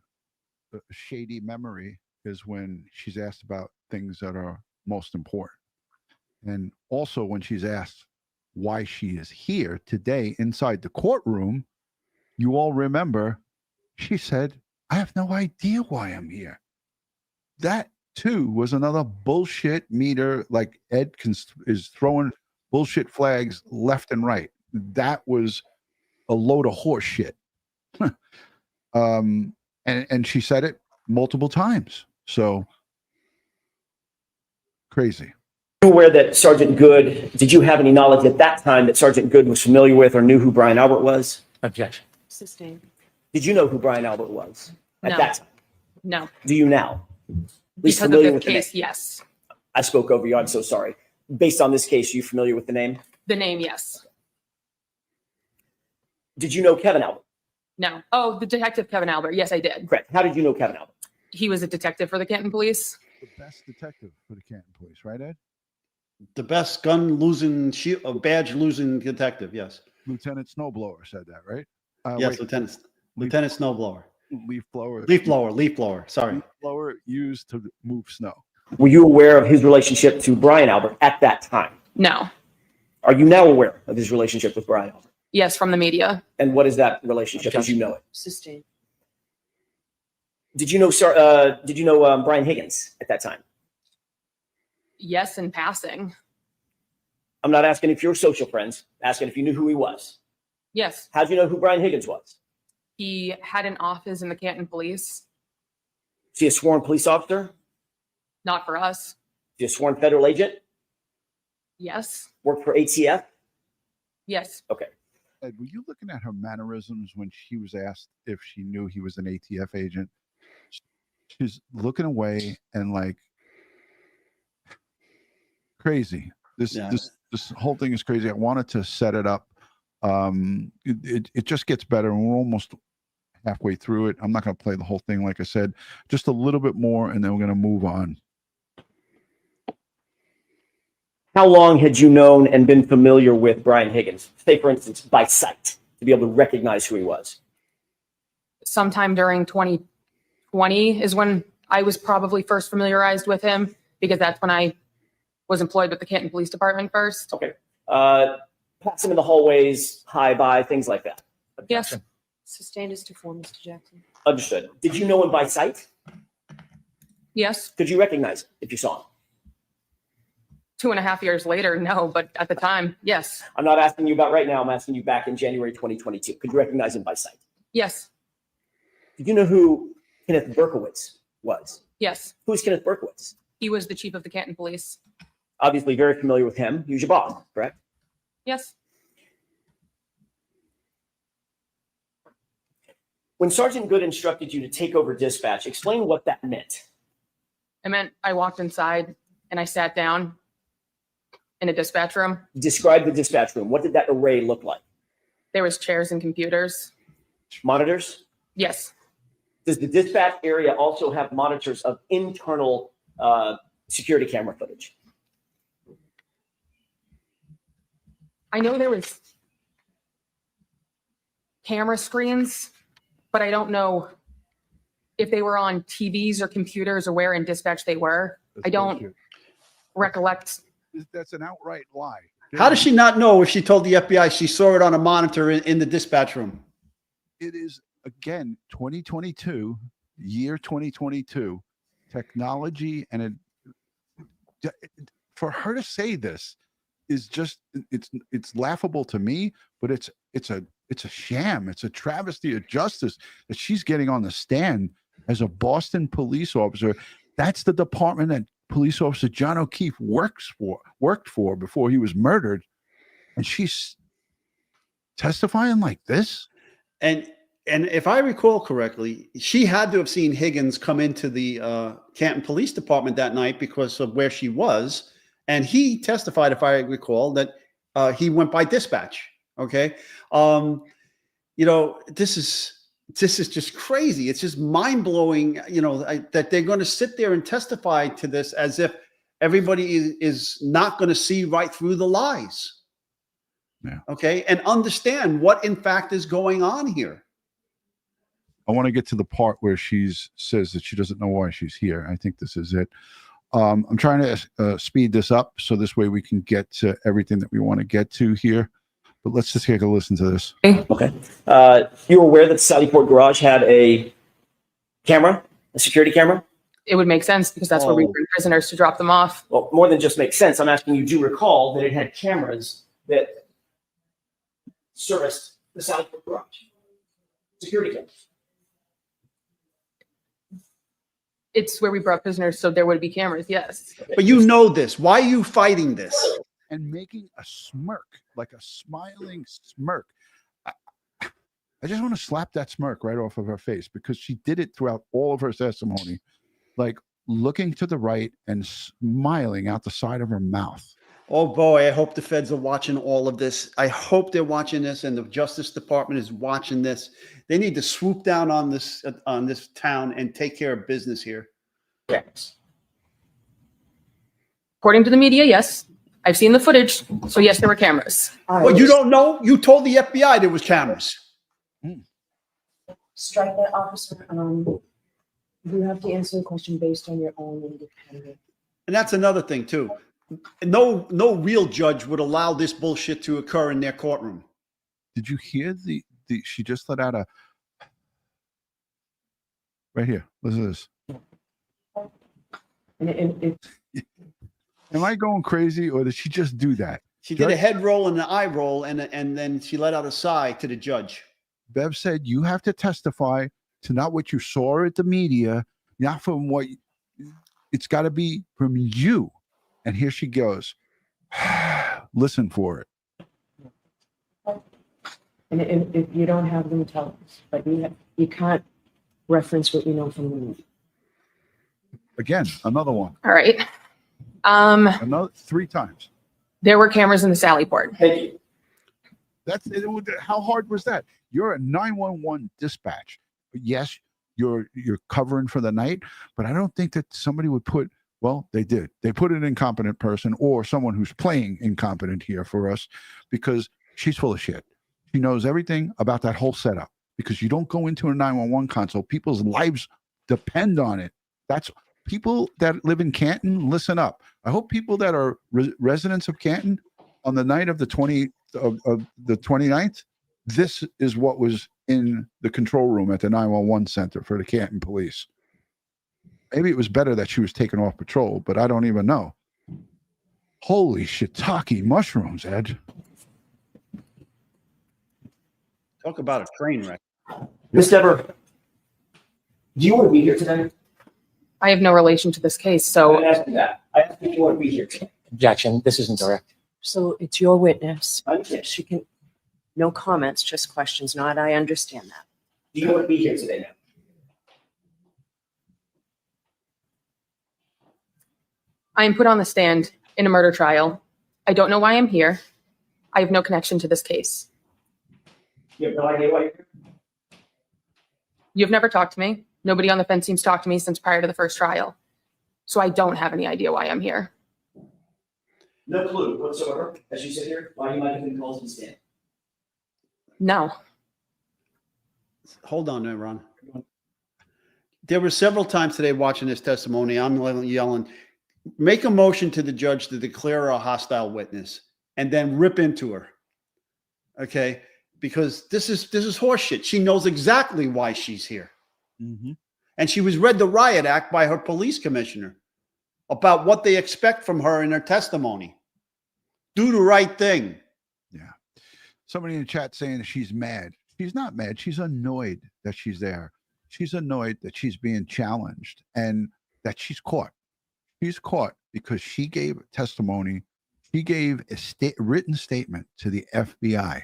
a shady memory is when she's asked about things that are most important. And also when she's asked why she is here today inside the courtroom, you all remember she said, I have no idea why I'm here. That too was another bullshit meter. Like Ed is throwing bullshit flags left and right. That was a load of horse shit. And she said it multiple times. So crazy. Are you aware that Sergeant Good, did you have any knowledge at that time that Sergeant Good was familiar with or knew who Brian Albert was? Objection. Sustained. Did you know who Brian Albert was at No. that time? No. Do you now? least Because of familiar the with the name. case, yes. I spoke over you. I'm so sorry. Based on this case, are you familiar with the name? The name, yes. Did you know Kevin Albert? No. Oh, the detective Kevin Albert. Yes, I did. Correct. How did you know Kevin Albert? He was a detective for the Canton Police. The best detective for the Canton Police, right, Ed? The best gun losing, badge losing detective. Yes. Lieutenant Snowblower said that, right? Yes, Lieutenant Snowblower. Leaf blower. Leaf blower. Sorry. Leaf blower used to move snow. Were you aware of his relationship to Brian Albert at that time? No. Are you now aware of his relationship with Brian Albert? Yes, from the media. And what is that relationship as you know it? Sustained. Did you know Brian Higgins at that time? Yes, in passing. I'm not asking if you're social friends, asking if you knew who he was. Yes. How'd you know who Brian Higgins was? He had an office in the Canton Police. Is he a sworn police officer? Not for us. Is he a sworn federal agent? Yes. Worked for ATF? Yes. Okay. Ed, were you looking at her mannerisms when she was asked if she knew he was an ATF agent? She's looking away and like crazy. This whole thing is crazy. I wanted to set it up. It just gets better, and we're almost halfway through it. I'm not going to play the whole thing, like I said, just a little bit more, and then we're going to move on. How long had you known and been familiar with Brian Higgins? Say, for instance, by sight, to be able to recognize who he was. Sometime during 2020 is when I was probably first familiarized with him, because that's when I was employed with the Canton Police Department first. Okay. Pass him in the hallways, hi, bye, things like that. Yes. Sustained is to form, Mr. Jackson. Understood. Did you know him by sight? Yes. Could you recognize him if you saw him? 2.5 years later, no, but at the time, yes. I'm not asking you about right now. I'm asking you back in January 2022. Could you recognize him by sight? Yes. Did you know who Kenneth Berkowitz was? Yes. Who's Kenneth Berkowitz? He was the chief of the Canton Police. Obviously very familiar with him. He was your boss, correct? Yes. When Sergeant Good instructed you to take over dispatch, explain what that meant. It meant I walked inside and I sat down in a dispatch room. Describe the dispatch room. What did that array look like? There was chairs and computers. Monitors? Yes. Does the dispatch area also have monitors of internal security camera footage? I know there was camera screens, but I don't know if they were on TVs or computers or where in dispatch they were. I don't recollect. That's an outright lie. How does she not know if she told the FBI she saw it on a monitor in the dispatch room? It is, again, 2022, year 2022, technology, and for her to say this is just, it's laughable to me, but it's a sham. It's a travesty of justice that she's getting on the stand as a Boston police officer. That's the department that police officer John O'Keefe worked for before he was murdered, and she's testifying like this. And if I recall correctly, she had to have seen Higgins come into the Canton Police Department that night because of where she was. And he testified, if I recall, that he went by dispatch. Okay. You know, this is just crazy. It's just mind blowing, you know, that they're going to sit there and testify to this as if everybody is not going to see right through the lies. Yeah. Okay. And understand what in fact is going on here. I want to get to the part where she says that she doesn't know why she's here. I think this is it. I'm trying to speed this up so this way we can get to everything that we want to get to here. But let's just take a listen to this. Okay. You were aware that Sallyport Garage had a camera, a security camera? It would make sense because that's where we bring prisoners to drop them off. Well, more than just makes sense. I'm asking you, do you recall that it had cameras that serviced the Sallyport Garage? Security cameras. It's where we brought prisoners, so there would be cameras, yes. But you know this. Why are you fighting this? And making a smirk, like a smiling smirk. I just want to slap that smirk right off of her face because she did it throughout all of her testimony. Like looking to the right and smiling out the side of her mouth. Oh boy, I hope the feds are watching all of this. I hope they're watching this, and the Justice Department is watching this. They need to swoop down on this town and take care of business here. Yes. According to the media, yes. I've seen the footage. So yes, there were cameras. Well, you don't know? You told the FBI there was cameras. Strike that, officer. You have to answer the question based on your own independent. And that's another thing too. No real judge would allow this bullshit to occur in their courtroom. Did you hear the she just let out a right here. Listen to this. Am I going crazy, or did she just do that? She did a head roll and an eye roll, and then she let out a sigh to the judge. Bev said, you have to testify to not what you saw at the media, not from what it's got to be from you. And here she goes. Listen for it. And if you don't have them, tell us. But you can't reference what you know from the movie. Again, another one. All right. Another 3 times. There were cameras in the Sallyport. Thank you. That's it. How hard was that? You're a 911 dispatch. Yes, you're covering for the night, but I don't think that somebody would put. Well, they did. They put an incompetent person or someone who's playing incompetent here for us because she's full of shit. She knows everything about that whole setup because you don't go into a 911 console. People's lives depend on it. That's people that live in Canton. Listen up. I hope people that are residents of Canton on the night of the 29th, this is what was in the control room at the 911 center for the Canton police. Maybe it was better that she was taken off patrol, but I don't even know. Holy shiitake mushrooms, Ed. Talk about a train wreck. Miss Deborah, do you want to be here today? I have no relation to this case, I so didn't ask you that. I asked if you want to be here today. Objection. This isn't direct. So it's your witness. I understand. She can, no comments, just questions. Not, I understand that. Do you want to be here today now? I am put on the stand in a murder trial. I don't know why I'm here. I have no connection to this case. You have no idea why you're here? You've never talked to me. Nobody on the fence seems to talk to me since prior to the first trial. So I don't have any idea why I'm here. No clue whatsoever, as you sit here, why you might have been called to the stand. No. Hold on there, Ron. There were several times today watching this testimony, I'm yelling, make a motion to the judge to declare her a hostile witness and then rip into her. Okay? Because this is horseshit. She knows exactly why she's here. Mm-hmm. And she was read the riot act by her police commissioner about what they expect from her in her testimony. Do the right thing. Yeah. Somebody in the chat saying she's mad. She's not mad. She's annoyed that she's there. She's annoyed that she's being challenged and that she's caught. She's caught because she gave testimony. She gave a written statement to the FBI.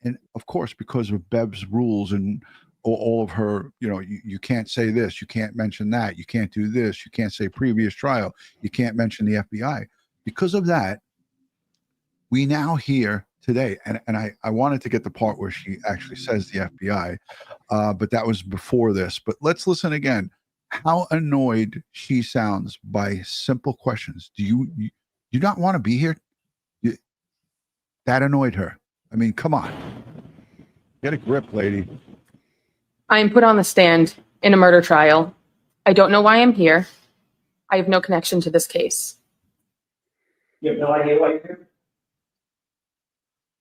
And of course, because of Bev's rules and all of her, you can't say this, you can't mention that, you can't do this, you can't say previous trial, you can't mention the FBI. Because of that, we now hear today, and I wanted to get the part where she actually says the FBI, but that was before this. But let's listen again. How annoyed she sounds by simple questions. Do you not want to be here? That annoyed her. I mean, come on. Get a grip, lady. I am put on the stand in a murder trial. I don't know why I'm here. I have no connection to this case. You have no idea why you're here?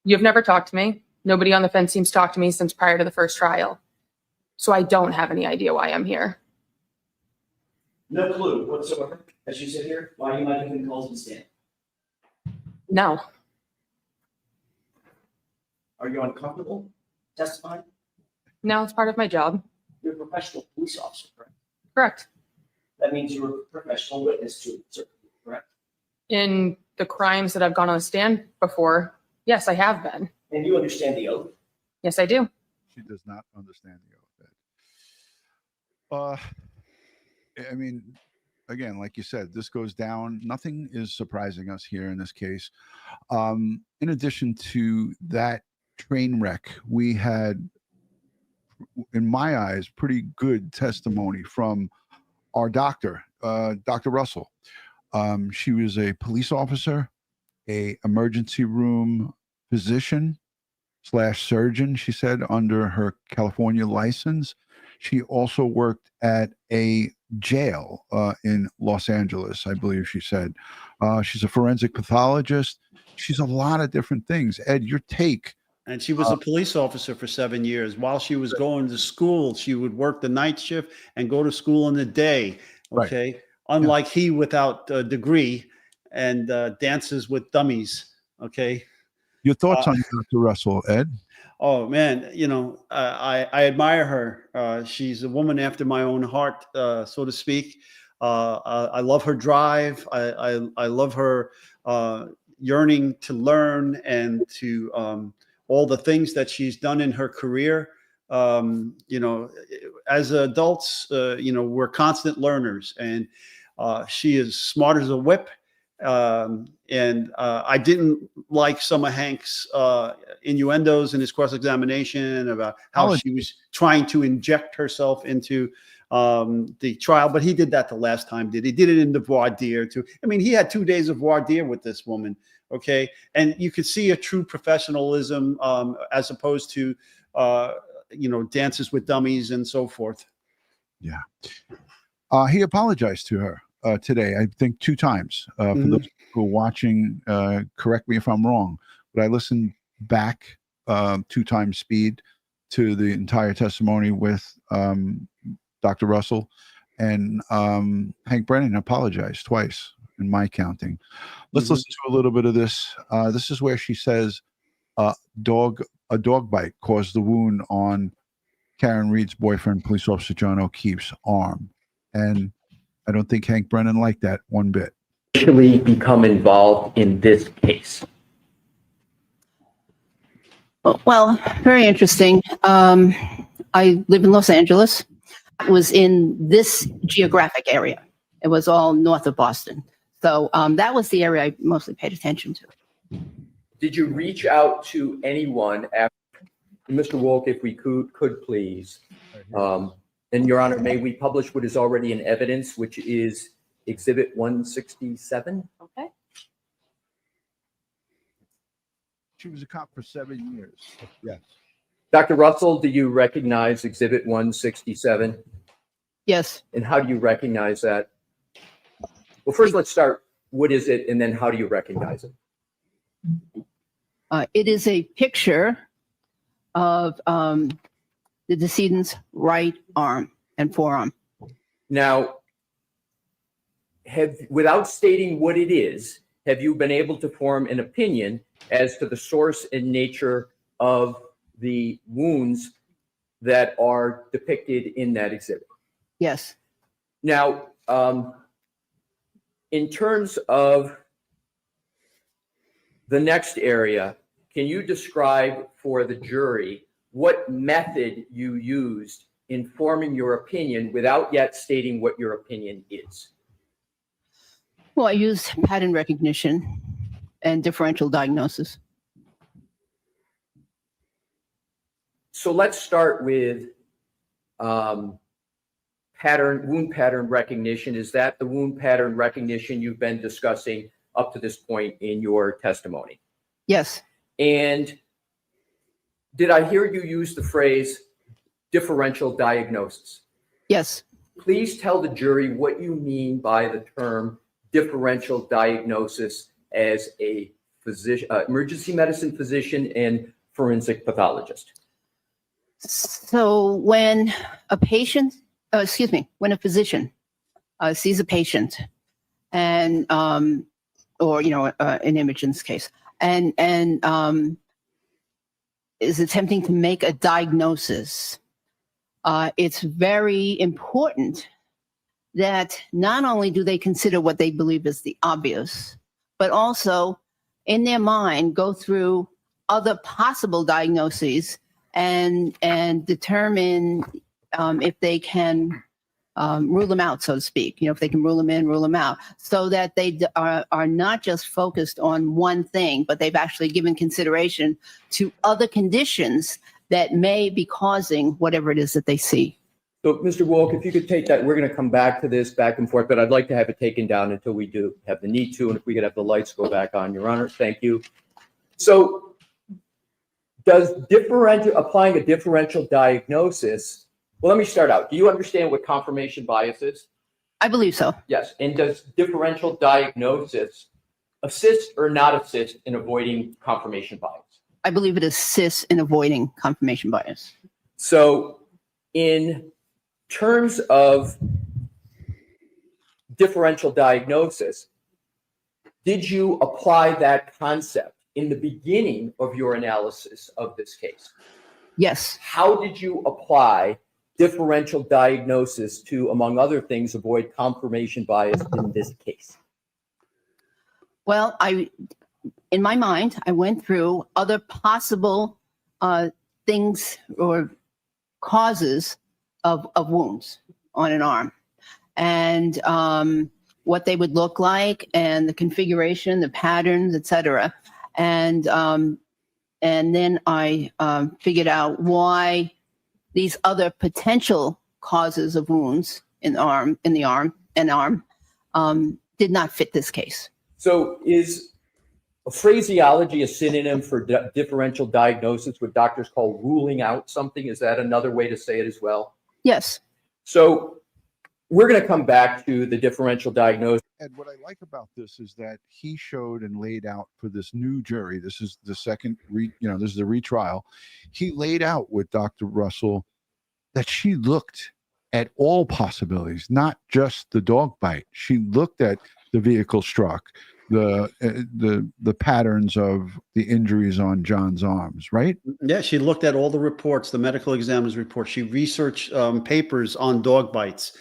You've never talked to me. Nobody on the fence seems to talk to me since prior to the first trial. So I don't have any idea why I'm here. No clue whatsoever, as you sit here, why you might have been called to the stand. No. Are you uncomfortable testifying? No, it's part of my job. You're a professional police officer, correct? Correct. That means you're a professional witness to it, correct? In the crimes that I've gone on the stand before, yes, I have been. And you understand the oath? Yes, I do. She does not understand the oath. I mean, again, like you said, this goes down. Nothing is surprising us here in this case. In addition to that train wreck, we had, in my eyes, pretty good testimony from our doctor, Dr. Russell. She was a police officer, a emergency room physician / surgeon, she said, under her California license. She also worked at a jail in Los Angeles, I believe she said. She's a forensic pathologist. She's a lot of different things. Ed, your take. And she was a police officer for 7 years. While she was going to school, she would work the night shift and go to school in the day. Okay. Right. Unlike he without a degree and dances with dummies. Okay. Your thoughts on Dr. Russell, Ed? Oh man, I admire her. She's a woman after my own heart, so to speak. I love her drive. I love her yearning to learn and to all the things that she's done in her career. As adults, we're constant learners, and she is smart as a whip. I didn't like some of Hank's innuendos in his cross-examination about how she was trying to inject herself into the trial, but he did that the last time. He did it in the voir dire too. I mean, he had 2 days of voir dire with this woman. Okay, and you could see a true professionalism as opposed to dances with dummies and so forth. Yeah, he apologized to her today, I think 2 times. For those who are watching, correct me if I'm wrong, but I listened back 2 times speed to the entire testimony with Dr. Russell, and Hank Brennan apologized twice in my counting. Let's listen to a little bit of this. This is where she says a dog bite caused the wound on Karen Reed's boyfriend, police officer John O'Keefe's arm. And I don't think Hank Brennan liked that one bit. Actually become involved in this case? Well, very interesting. I live in Los Angeles. I was in this geographic area. It was all north of Boston. So that was the area I mostly paid attention to. Did you reach out to anyone after, Mr. Wolk, if we could please, and Your Honor, may we publish what is already in evidence, which is Exhibit 167? Okay. She was a cop for 7 years. Yes. Dr. Russell, do you recognize Exhibit 167? Yes. And how do you recognize that? Well, first, let's start. What is it? And then how do you recognize it? It is a picture of the decedent's right arm and forearm. Now, without stating what it is, have you been able to form an opinion as to the source and nature of the wounds that are depicted in that exhibit? Yes. Now, in terms of the next area, can you describe for the jury what method you used in forming your opinion without yet stating what your opinion is? Well, I used pattern recognition and differential diagnosis. So let's start with wound pattern recognition. Is that the wound pattern recognition you've been discussing up to this point in your testimony? Yes. And did I hear you use the phrase differential diagnosis? Yes. Please tell the jury what you mean by the term differential diagnosis as a physician, emergency medicine physician and forensic pathologist. So when a patient, when a physician sees a patient and, or, an image in this case, and is attempting to make a diagnosis, it's very important that not only do they consider what they believe is the obvious, but also in their mind go through other possible diagnoses and determine if they can rule them out, so to speak. If they can rule them in, rule them out, so that they are not just focused on one thing, but they've actually given consideration to other conditions that may be causing whatever it is that they see. So, Mr. Wolk, if you could take that, we're going to come back to this back and forth, but I'd like to have it taken down until we do have the need to, and if we could have the lights go back on, Your Honor. Thank you. So, does applying a differential diagnosis, well, let me start out. Do you understand what confirmation bias is? I believe so. Yes. And does differential diagnosis assist or not assist in avoiding confirmation bias? I believe it assists in avoiding confirmation bias. So, in terms of differential diagnosis, did you apply that concept in the beginning of your analysis of this case? Yes. How did you apply differential diagnosis to, among other things, avoid confirmation bias in this case? Well, in my mind, I went through other possible things or causes of wounds on an arm, and what they would look like, and the configuration, the patterns, etc. And then I figured out why these other potential causes of wounds in the arm did not fit this case. So is phraseology a synonym for differential diagnosis, what doctors call ruling out something? Is that another way to say it as well? Yes. So we're going to come back to the differential diagnosis. And what I like about this is that he showed and laid out for this new jury, this is the second, this is the retrial. He laid out with Dr. Russell that she looked at all possibilities, not just the dog bite. She looked at the vehicle struck, the patterns of the injuries on John's arms, right? Yeah, she looked at all the reports, the medical examiner's report. She researched papers on dog bites.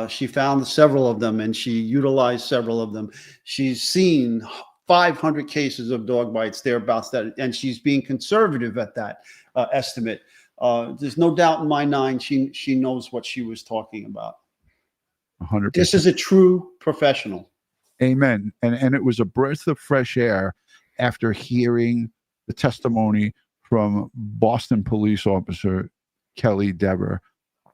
She found several of them, and she utilized several of them. She's seen 500 cases of dog bites, thereabouts, that, and she's being conservative at that estimate. There's no doubt in my mind she knows what she was talking about. 100%. This is a true professional. Amen. And it was a breath of fresh air after hearing the testimony from Boston police officer Kelly Deborah.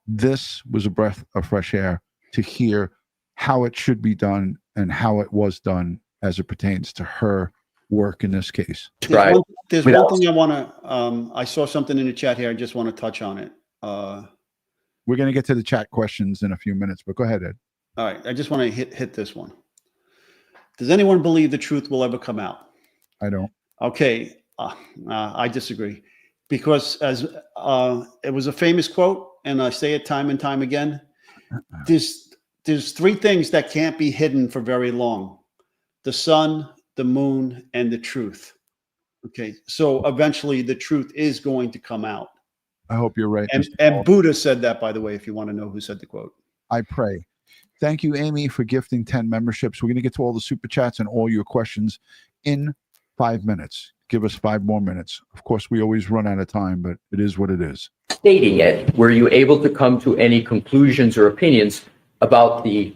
This was a breath of fresh air to hear how it should be done and how it was done as it pertains to her work in this case. Right. There's one thing I want to, I saw something in the chat here. I just want to touch on it. We're going to get to the chat questions in a few minutes, but go ahead, Ed. All right. I just want to hit this one. Does anyone believe the truth will ever come out? I don't. Okay. I disagree, because as it was a famous quote, and I say it time and time again, there's three things that can't be hidden for very long: the sun, the moon, and the truth. Okay. So eventually the truth is going to come out. I hope you're right. And Buddha said that, by the way, if you want to know who said the quote. I pray. Thank you, Amy, for gifting 10 memberships. We're going to get to all the super chats and all your questions in 5 minutes. Give us 5 more minutes. Of course, we always run out of time, but it is what it is. Stating it, were you able to come to any conclusions or opinions about the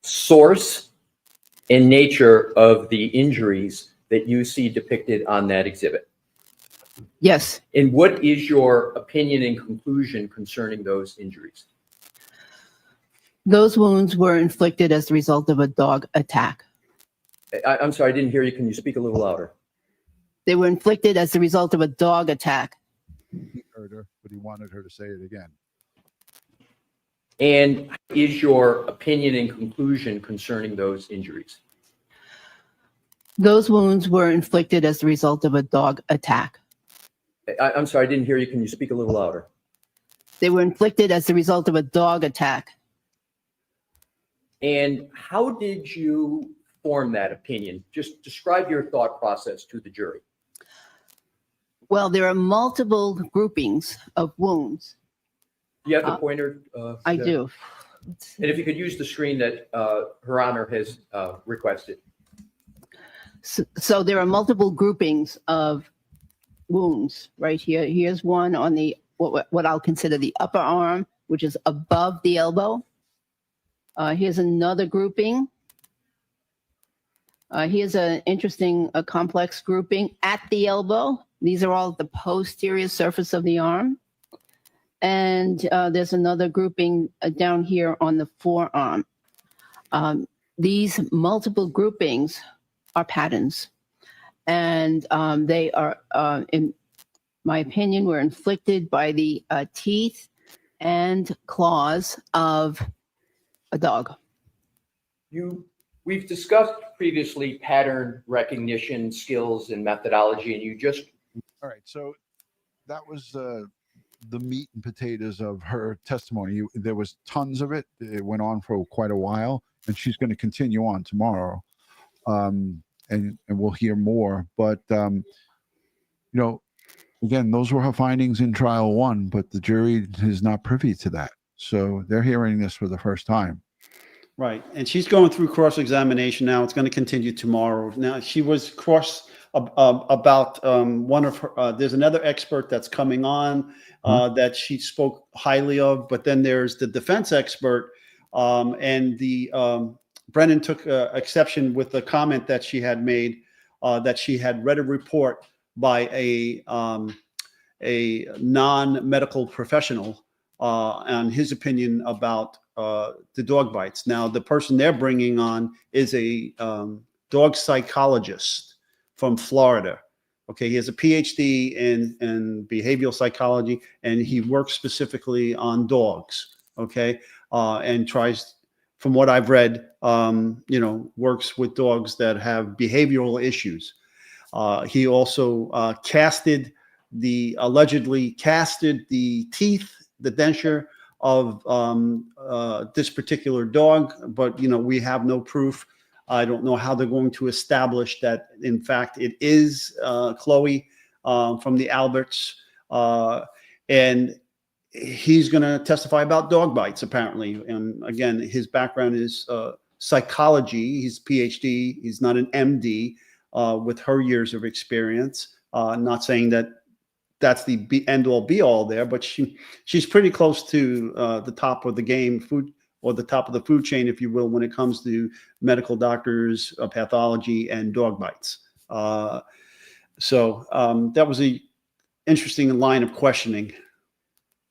source and nature of the injuries that you see depicted on that exhibit? Yes. And what is your opinion and conclusion concerning those injuries? Those wounds were inflicted as the result of a dog attack. I'm sorry, I didn't hear you. Can you speak a little louder? They were inflicted as the result of a dog attack. He heard her, but he wanted her to say it again. And is your opinion and conclusion concerning those injuries? Those wounds were inflicted as the result of a dog attack. I'm sorry, I didn't hear you. Can you speak a little louder? They were inflicted as the result of a dog attack. And how did you form that opinion? Just describe your thought process to the jury. Well, there are multiple groupings of wounds. Do you have the pointer? I do. And if you could use the screen that Her Honor has requested. So there are multiple groupings of wounds right here. Here's one on the what I'll consider the upper arm, which is above the elbow. Here's another grouping. Here's an interesting, complex grouping at the elbow. These are all the posterior surface of the arm. And there's another grouping down here on the forearm. These multiple groupings are patterns. And they are, in my opinion, were inflicted by the teeth and claws of a dog. We've discussed previously pattern recognition skills and methodology, and you just. All right. So that was the meat and potatoes of her testimony. There was tons of it. It went on for quite a while, and she's going to continue on tomorrow. And we'll hear more. But, you know, again, those were her findings in trial 1, but the jury is not privy to that. So they're hearing this for the first time. Right. And she's going through cross-examination now. It's going to continue tomorrow. Now, she was about one of her, there's another expert that's coming on that she spoke highly of, but then there's the defense expert, and Brennan took exception with the comment that she had made, that she had read a report by a non-medical professional on his opinion about the dog bites. Now, the person they're bringing on is a dog psychologist from Florida. Okay, he has a PhD in behavioral psychology, and he works specifically on dogs. Okay, and tries, from what I've read, works with dogs that have behavioral issues. He also allegedly casted the teeth, the denture of this particular dog, but we have no proof. I don't know how they're going to establish that, in fact, it is Chloe from the Alberts. And he's going to testify about dog bites, apparently. And again, his background is psychology. He's PhD. He's not an MD with her years of experience. Not saying that that's the end all be all there, but she's pretty close to the top of the game, the top of the food chain, if you will, when it comes to medical doctors, pathology, and dog bites. So that was a interesting line of questioning.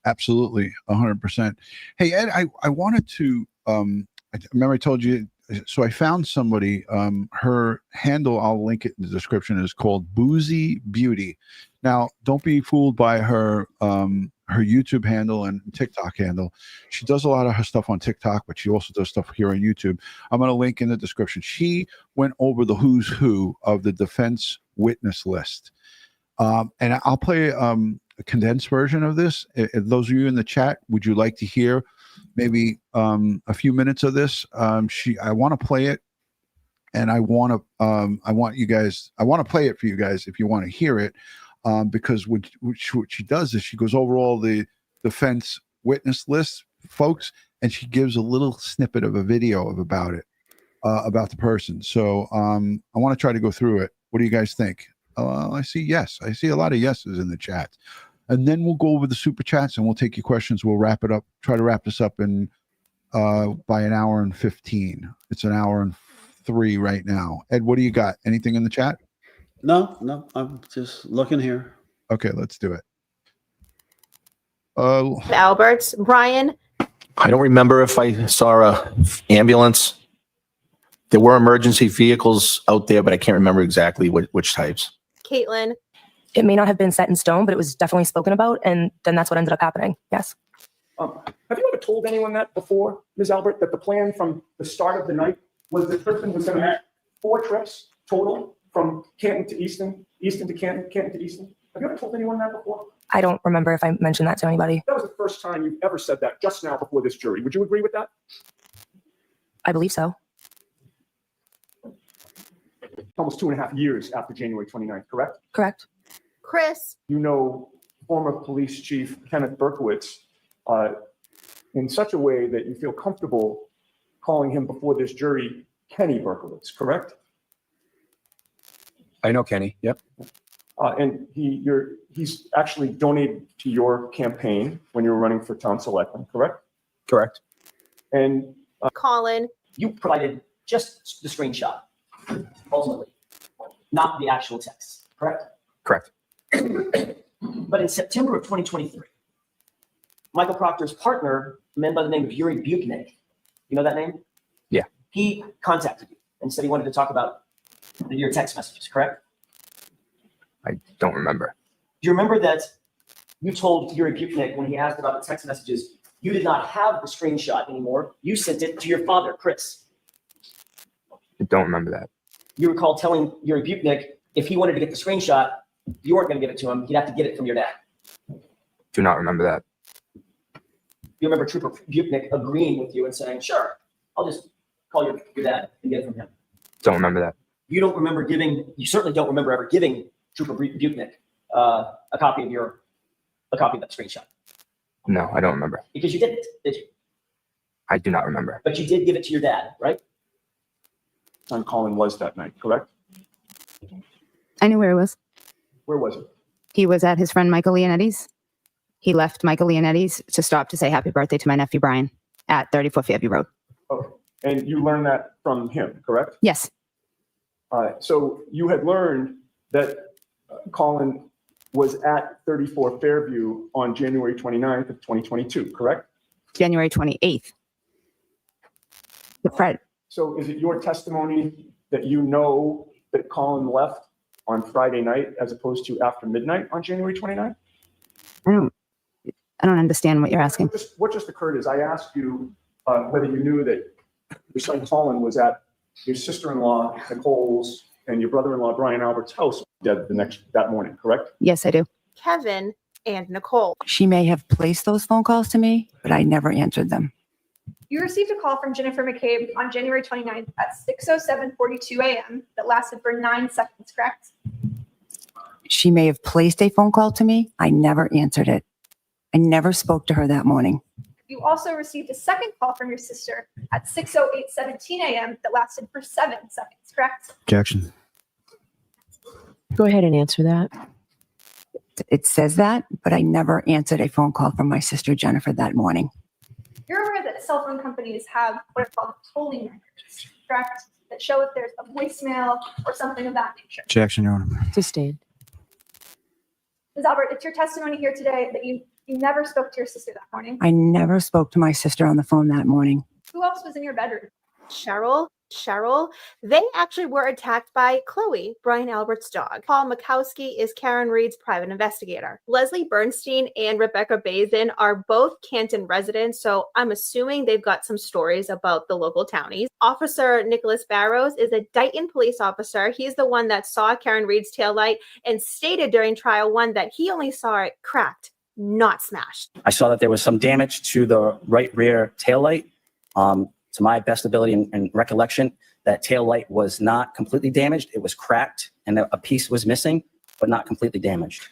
Absolutely, 100%. Hey, Ed, I wanted to, I remember I told you, so I found somebody, her handle, I'll link it in the description, is called Boozy Beauty. Now, don't be fooled by her her YouTube handle and TikTok handle. She does a lot of her stuff on TikTok, but she also does stuff here on YouTube. I'm going to link in the description. She went over the who's who of the defense witness list. And I'll play a condensed version of this. If those of you in the chat, would you like to hear maybe a few minutes of this? I want to play it, and I want to play it for you guys if you want to hear it, because what she does is she goes over all the defense witness lists, folks, and she gives a little snippet of a video about it, about the person. So I want to try to go through it. What do you guys think? I see yes. I see a lot of yeses in the chat. And then we'll go over the super chats and we'll take your questions. We'll wrap it up, try to wrap this up in by an hour and 15. It's an hour and 3 right now. Ed, what do you got? Anything in the chat? No, I'm just looking here. Okay, let's do it. Alberts, Brian. I don't remember if I saw a ambulance. There were emergency vehicles out there, but I can't remember exactly which types. Caitlin. It may not have been set in stone, but it was definitely spoken about, and then that's what ended up happening. Yes. Have you ever told anyone that before, Ms. Albert, that the plan from the start of the night was that Tristan was going to make 4 trips total from Canton to Easton, Easton to Canton, Canton to Easton? Have you ever told anyone that before? I don't remember if I mentioned that to anybody. That was the first time you've ever said that, just now before this jury. Would you agree with that? I believe so. Almost 2.5 years after January 29th, correct? Correct. Chris. You know former police chief Kenneth Berkowitz in such a way that you feel comfortable calling him before this jury Kenny Berkowitz, correct? I know Kenny. Yep. And he's actually donated to your campaign when you were running for town selectman, correct? Correct. And Colin. You provided just the screenshot, ultimately, not the actual text, correct? Correct. But in September of 2023, Michael Proctor's partner, a man by the name of Yuri Buknik, you know that name? Yeah. He contacted you and said he wanted to talk about your text messages, correct? I don't remember. Do you remember that you told Yuri Buknik when he asked about the text messages, you did not have the screenshot anymore. You sent it to your father, Chris. I don't remember that. You recall telling Yuri Buknik if he wanted to get the screenshot, you weren't going to give it to him. He'd have to get it from your dad. Do not remember that. You remember Trooper Buknik agreeing with you and saying, sure, I'll just call your dad and get it from him. Don't remember that. You don't remember you certainly don't remember ever giving Trooper Buknik a copy of that screenshot. No, I don't remember. Because you didn't, did you? I do not remember. But you did give it to your dad, right? Time Colin was that night, correct? I knew where he was. Where was he? He was at his friend Michael Leonetti's. He left Michael Leonetti's to stop to say happy birthday to my nephew Brian at 34 Fairview Road. Okay. And you learned that from him, correct? Yes. So you had learned that Colin was at 34 Fairview on January 29th of 2022, correct? January 28th. Fred. So is it your testimony that you know that Colin left on Friday night as opposed to after midnight on January 29th? I don't understand what you're asking. What just occurred is I asked you whether you knew that your son Colin was at your sister-in-law Nicole's and your brother-in-law Brian Albert's house that morning, correct? Yes, I do. Kevin and Nicole. She may have placed those phone calls to me, but I never answered them. You received a call from Jennifer McCabe on January 29th at 6:07:42 a.m. that lasted for 9 seconds, correct? She may have placed a phone call to me. I never answered it. I never spoke to her that morning. You also received a second call from your sister at 6:08:17 a.m. that lasted for 7 seconds, correct? Objection. Go ahead and answer that. It says that, but I never answered a phone call from my sister Jennifer that morning. You're aware that cell phone companies have what are called tolling records, correct? That show if there's a voicemail or something of that nature. Objection, Your Honor. Sustained. Ms. Albert, it's your testimony here today that you never spoke to your sister that morning. I never spoke to my sister on the phone that morning. Who else was in your bedroom? Cheryl, they actually were attacked by Chloe, Brian Albert's dog. Paul Makowski is Karen Reed's private investigator. Leslie Bernstein and Rebecca Bazin are both Canton residents, so I'm assuming they've got some stories about the local townies. Officer Nicholas Barrows is a Dighton police officer. He's the one that saw Karen Reed's taillight and stated during trial 1 that he only saw it cracked, not smashed. I saw that there was some damage to the right rear taillight. To my best ability and recollection, that tail light was not completely damaged. It was cracked and a piece was missing, but not completely damaged.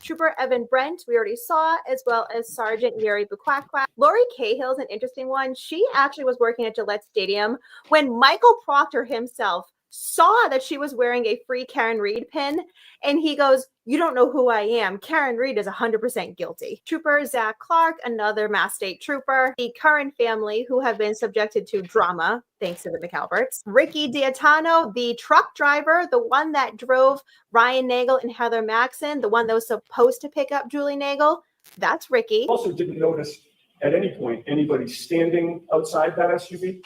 Trooper Evan Brent, we already saw, as well as Sergeant Yuri Bukwakwa. Lori Cahill's an interesting one. She actually was working at Gillette Stadium when Michael Proctor himself saw that she was wearing a free Karen Reed pin, and he goes, "You don't know who I am. Karen Reed is 100% guilty." Trooper Zach Clark, another Mass State trooper. The Curran family, who have been subjected to drama, thanks to the McAlberts. Ricky Diatano, the truck driver, the one that drove Ryan Nagel and Heather Maxson, the one that was supposed to pick up Julie Nagel. That's Ricky. Also didn't notice at any point anybody standing outside that SUV?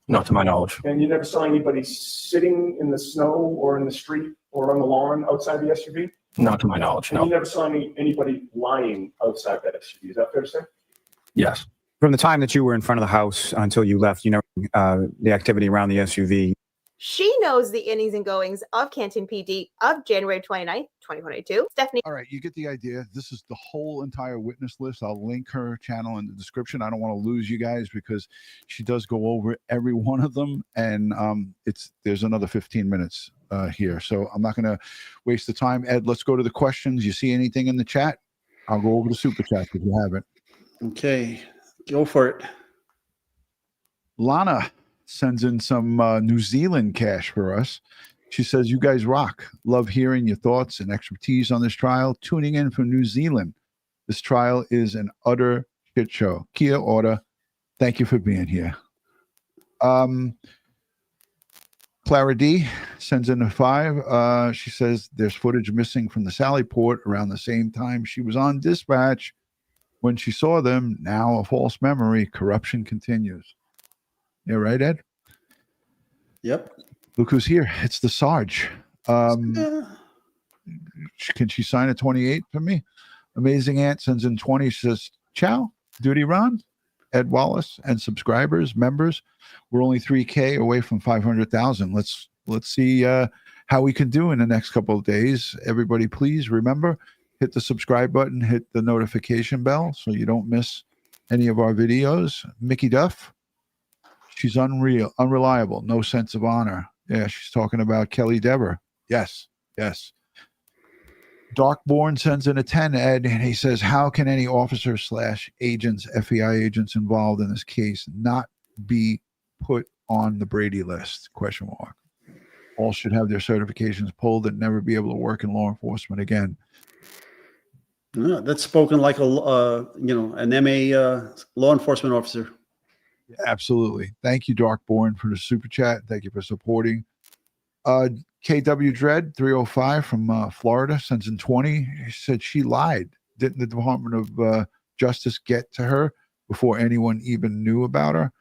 Not to my knowledge. And you never saw anybody sitting in the snow or in the street or on the lawn outside the SUV? Not to my knowledge, And no. you never saw anybody lying outside that SUV. Is that fair to say? Yes. From the time that you were in front of the house until you left, you know, the activity around the SUV. She knows the innings and goings of Canton PD of January 29th, 2022. Stephanie. All right, you get the idea. This is the whole entire witness list. I'll link her channel in the description. I don't want to lose you guys because she does go over every one of them, and there's another 15 minutes here, so I'm not going to waste the time. Ed, let's go to the questions. You see anything in the chat? I'll go over the super chat if you haven't. Okay, go for it. Lana sends in some New Zealand cash for us. She says, "You guys rock. Love hearing your thoughts and expertise on this trial. Tuning in from New Zealand. This trial is an utter shit show. Kia ora. Thank you for being here." Clara D sends in a 5. She says there's footage missing from the Sallyport around the same time she was on dispatch when she saw them. Now a false memory. Corruption continues. Yeah, right, Ed? Yep. Look who's here. It's the Sarge. Can she sign a 28 for me? Amazing Aunt sends in 20. She says, ciao, DutyRon, Ed Wallace, and subscribers, members. We're only 3K away from 500,000. Let's see how we can do in the next couple of days. Everybody, please remember, hit the subscribe button, hit the notification bell so you don't miss any of our videos. Mickey Duff, she's unreliable, no sense of honor. Yeah, she's talking about Kelly Deborah. Yes. Darkborn sends in a 10, Ed, and he says, how can any officer / agents, FEI agents involved in this case not be put on the Brady list? ? All should have their certifications pulled and never be able to work in law enforcement again. Yeah, that's spoken like an MA law enforcement officer. Absolutely. Thank you, Darkborn, for the super chat. Thank you for supporting. KW Dread 305 from Florida sends in 20. He said she lied. Didn't the Department of Justice get to her before anyone even knew about her?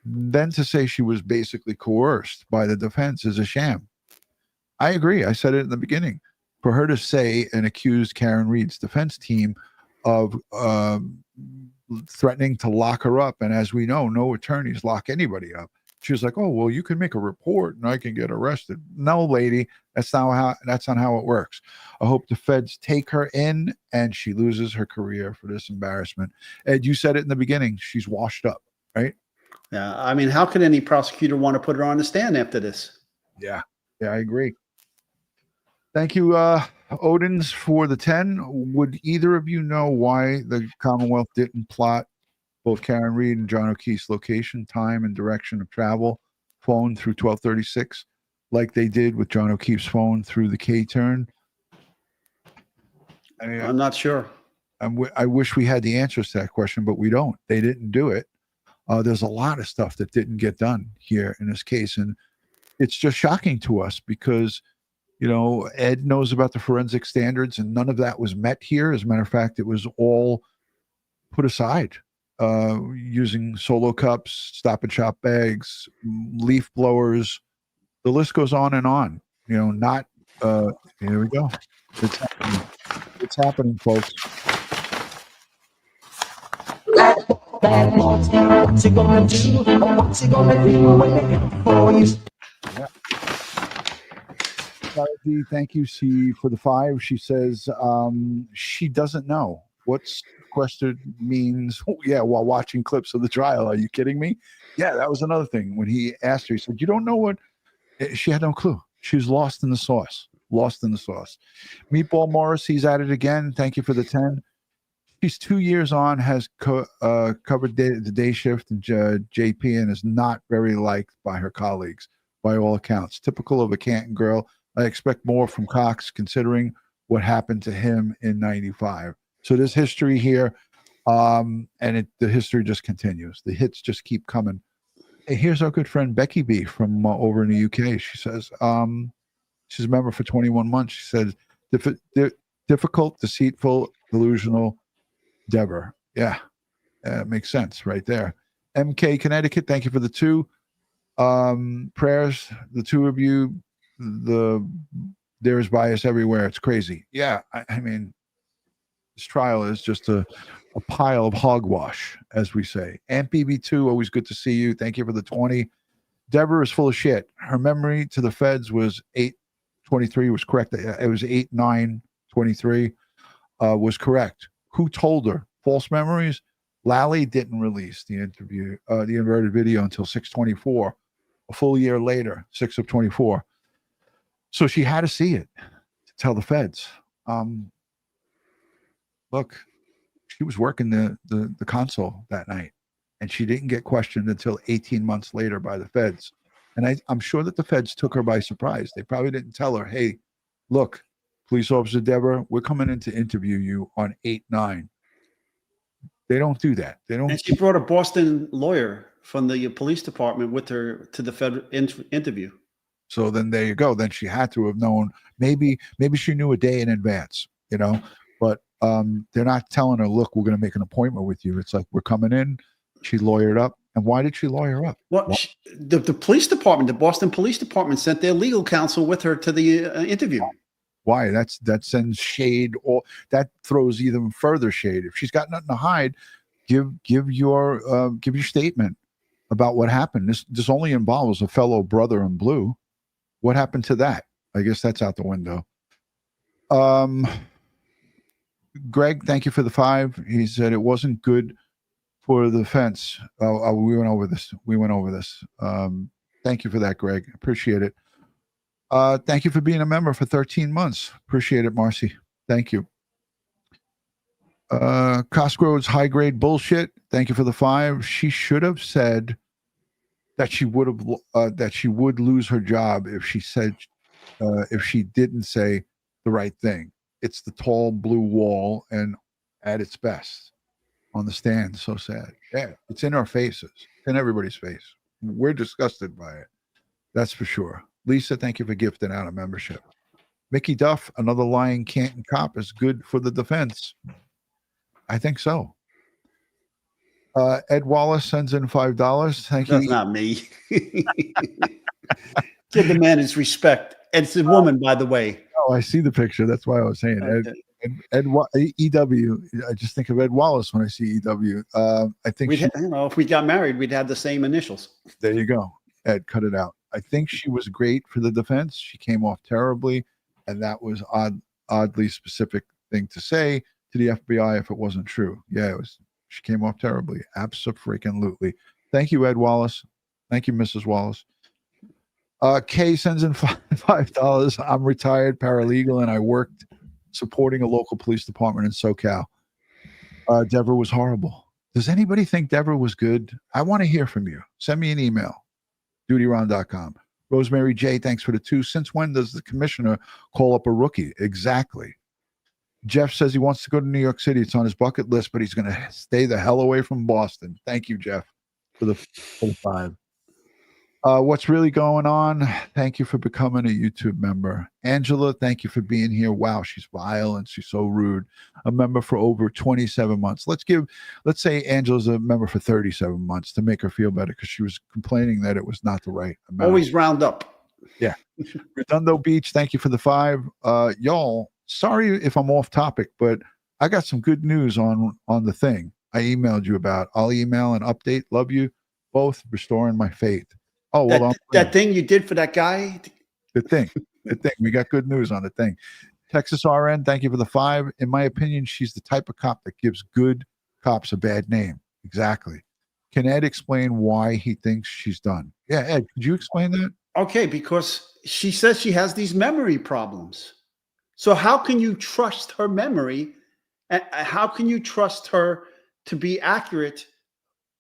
Then to say she was basically coerced by the defense is a sham. I agree. I said it in the beginning. For her to say and accuse Karen Reed's defense team of threatening to lock her up, and as we know, no attorneys lock anybody up. She was like, "Oh, well, you can make a report and I can get arrested." No, lady, that's not how it works. I hope the feds take her in and she loses her career for this embarrassment. Ed, you said it in the beginning. She's washed up, right? Yeah. I mean, how could any prosecutor want to put her on the stand after this? Yeah, I agree. Thank you, Odins, for the 10. Would either of you know why the Commonwealth didn't plot both Karen Reed and John O'Keefe's location, time, and direction of travel phone through 1236, like they did with John O'Keefe's phone through the K-turn? I'm not sure. I wish we had the answers to that question, but we don't. They didn't do it. There's a lot of stuff that didn't get done here in this case, and it's just shocking to us because, you know, Ed knows about the forensic standards, and none of that was met here. As a matter of fact, it was all put aside. Using solo cups, stop and shop bags, leaf blowers. The list goes on and on. You know, not, here we go. It's happening. It's happening, folks. What's he gonna do? What's he gonna do when they Yeah. Thank you, C, for the 5. She says she doesn't know what sequestered means. Yeah, while watching clips of the trial. Are you kidding me? Yeah, that was another thing. When he asked her, he said, "You don't know what?" She had no clue. She was lost in the sauce. Lost in the sauce. Meatball Morris, he's at it again. Thank you for the 10. She's 2 years on, has covered the day shift in JP, and is not very liked by her colleagues, by all accounts. Typical of a Canton girl. I expect more from Cox, considering what happened to him in '95. So there's history here, and the history just continues. The hits just keep coming. Hey, here's our good friend Becky B from over in the UK. She says she's a member for 21 months. She said, difficult, deceitful, delusional, Deborah. Yeah, makes sense right there. MK Connecticut, thank you for the 2. Prayers, the 2 of you. There is bias everywhere. It's crazy. Yeah, I mean, this trial is just a pile of hogwash, as we say. Aunt BB2, always good to see you. Thank you for the 20. Deborah is full of shit. Her memory to the feds was 8/23 was correct. It was 8/9/23 was correct. Who told her? False memories? Lally didn't release the interview, the inverted video until 6/24, a full year later, 6 of 24. So she had to see it to tell the feds. Look, she was working the console that night, and she didn't get questioned until 18 months later by the feds. And I'm sure that the feds took her by surprise. They probably didn't tell her, "Hey, look, Police Officer Deborah, we're coming in to interview you on 8/9. They don't do that. They don't. And she brought a Boston lawyer from the police department with her to the federal interview. So then there you go. Then she had to have known. Maybe she knew a day in advance, you know. But they're not telling her, look, we're going to make an appointment with you. It's like, we're coming in. She lawyered up. And why did she lawyer up? Well, the police department, the Boston Police Department, sent their legal counsel with her to the interview. Why? That sends shade, or that throws even further shade. If she's got nothing to hide, give your statement about what happened. This only involves a fellow brother in blue. What happened to that? I guess that's out the window. Greg, thank you for the 5. He said it wasn't good for the defense. We went over this. Thank you for that, Greg. Appreciate it. Thank you for being a member for 13 months. Appreciate it, Marcy. Thank you. Cosgrove's high grade bullshit. Thank you for the 5. She should have said that she would lose her job if she didn't say the right thing. It's the tall blue wall and at its best on the stand. So sad. Yeah, it's in our faces, in everybody's face. We're disgusted by it. That's for sure. Lisa, thank you for gifting out a membership. Mickey Duff, another lying Canton cop is good for the defense. I think so. Ed Wallace sends in $5. Thank you. That's not me. Give the man his respect. It's a woman, by the way. Oh, I see the picture. That's why I was saying EW. I just think of Ed Wallace when I see EW. I think if we got married, we'd have the same initials. There you go. Ed, cut it out. I think she was great for the defense. She came off terribly, and that was oddly specific thing to say to the FBI if it wasn't true. Yeah, it was. She came off terribly. Abso-freaking-lutely. Thank you, Ed Wallace. Thank you, Mrs. Wallace. Kay sends in $5. I'm retired paralegal, and I worked supporting a local police department in SoCal. Deborah was horrible. Does anybody think Deborah was good? I want to hear from you. Send me an email. DutyRon.com. Rosemary J, thanks for the 2. Since when does the commissioner call up a rookie? Exactly. Jeff says he wants to go to New York City. It's on his bucket list, but he's going to stay the hell away from Boston. Thank you, Jeff, for the 5. What's really going on? Thank you for becoming a YouTube member. Angela, thank you for being here. Wow, she's vile and she's so rude. A member for over 27 months. Let's say Angela's a member for 37 months to make her feel better because she was complaining that it was not the right amount. Always round up. Yeah. Redondo Beach, thank you for the 5. Y'all, sorry if I'm off topic, but I got some good news on the thing I emailed you about. I'll email and update. Love you both. Restoring my faith. Oh, well, that thing you did for that guy. The thing. We got good news on the thing. Texas RN, thank you for the 5. In my opinion, she's the type of cop that gives good cops a bad name. Exactly. Can Ed explain why he thinks she's done? Yeah, Ed, could you explain that? Okay, because she says she has these memory problems. So how can you trust her memory? How can you trust her to be accurate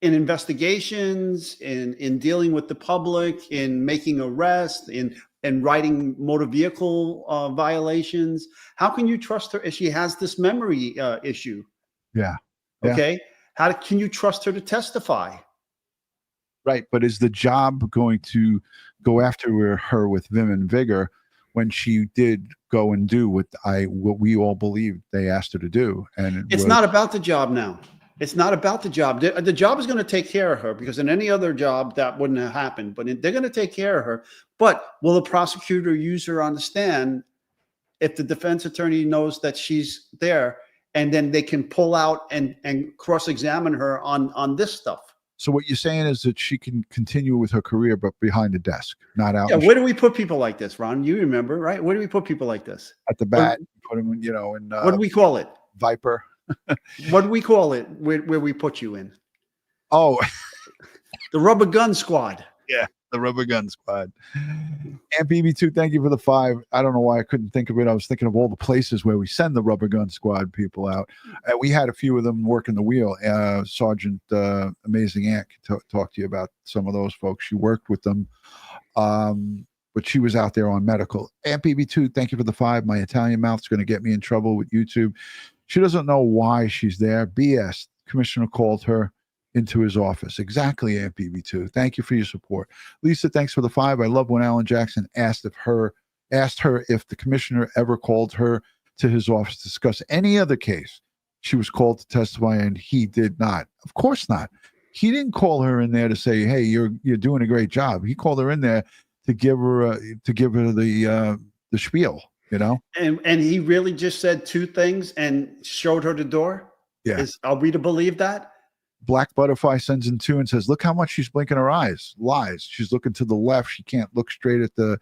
in investigations, in dealing with the public, in making arrests, in writing motor vehicle violations? How can you trust her if she has this memory issue? Yeah. Okay. How can you trust her to testify? Right. But is the job going to go after her with vim and vigor when she did go and do what we all believed they asked her to do? And it's not about the job now. It's not about the job. The job is going to take care of her, because in any other job that wouldn't have happened, but they're going to take care of her. But will the prosecutor use her on the stand if the defense attorney knows that she's there, and then they can pull out and cross-examine her on this stuff? So what you're saying is that she can continue with her career, but behind the desk, not out. Yeah, where do we put people like this, Ron? You remember, right? Where do we put people like this? At the bat, put them in, in what do we call it? Viper. What do we call it where we put you in? Oh, the rubber gun squad. Yeah, the rubber gun squad. And BB2, thank you for the 5. I don't know why I couldn't think of it. I was thinking of all the places where we send the rubber gun squad people out. We had a few of them working the wheel. Sergeant Amazing Ant can talk to you about some of those folks. She worked with them, but she was out there on medical. And BB2, thank you for the 5. My Italian mouth's going to get me in trouble with YouTube. She doesn't know why she's there. BS. Commissioner called her. into his office. Exactly, Aunt BB2. Thank you for your support. Lisa, thanks for the 5. I love when Alan Jackson asked her if the commissioner ever called her to his office to discuss any other case. She was called to testify, and he did not. Of course not. He didn't call her in there to say, "Hey, you're doing a great job." He called her in there to give her the spiel. You know. And he really just said 2 things and showed her the door. Yeah. Are we to believe that? Black Butterfly sends in 2 and says, "Look how much she's blinking her eyes." Lies. She's looking to the left. She can't look straight at the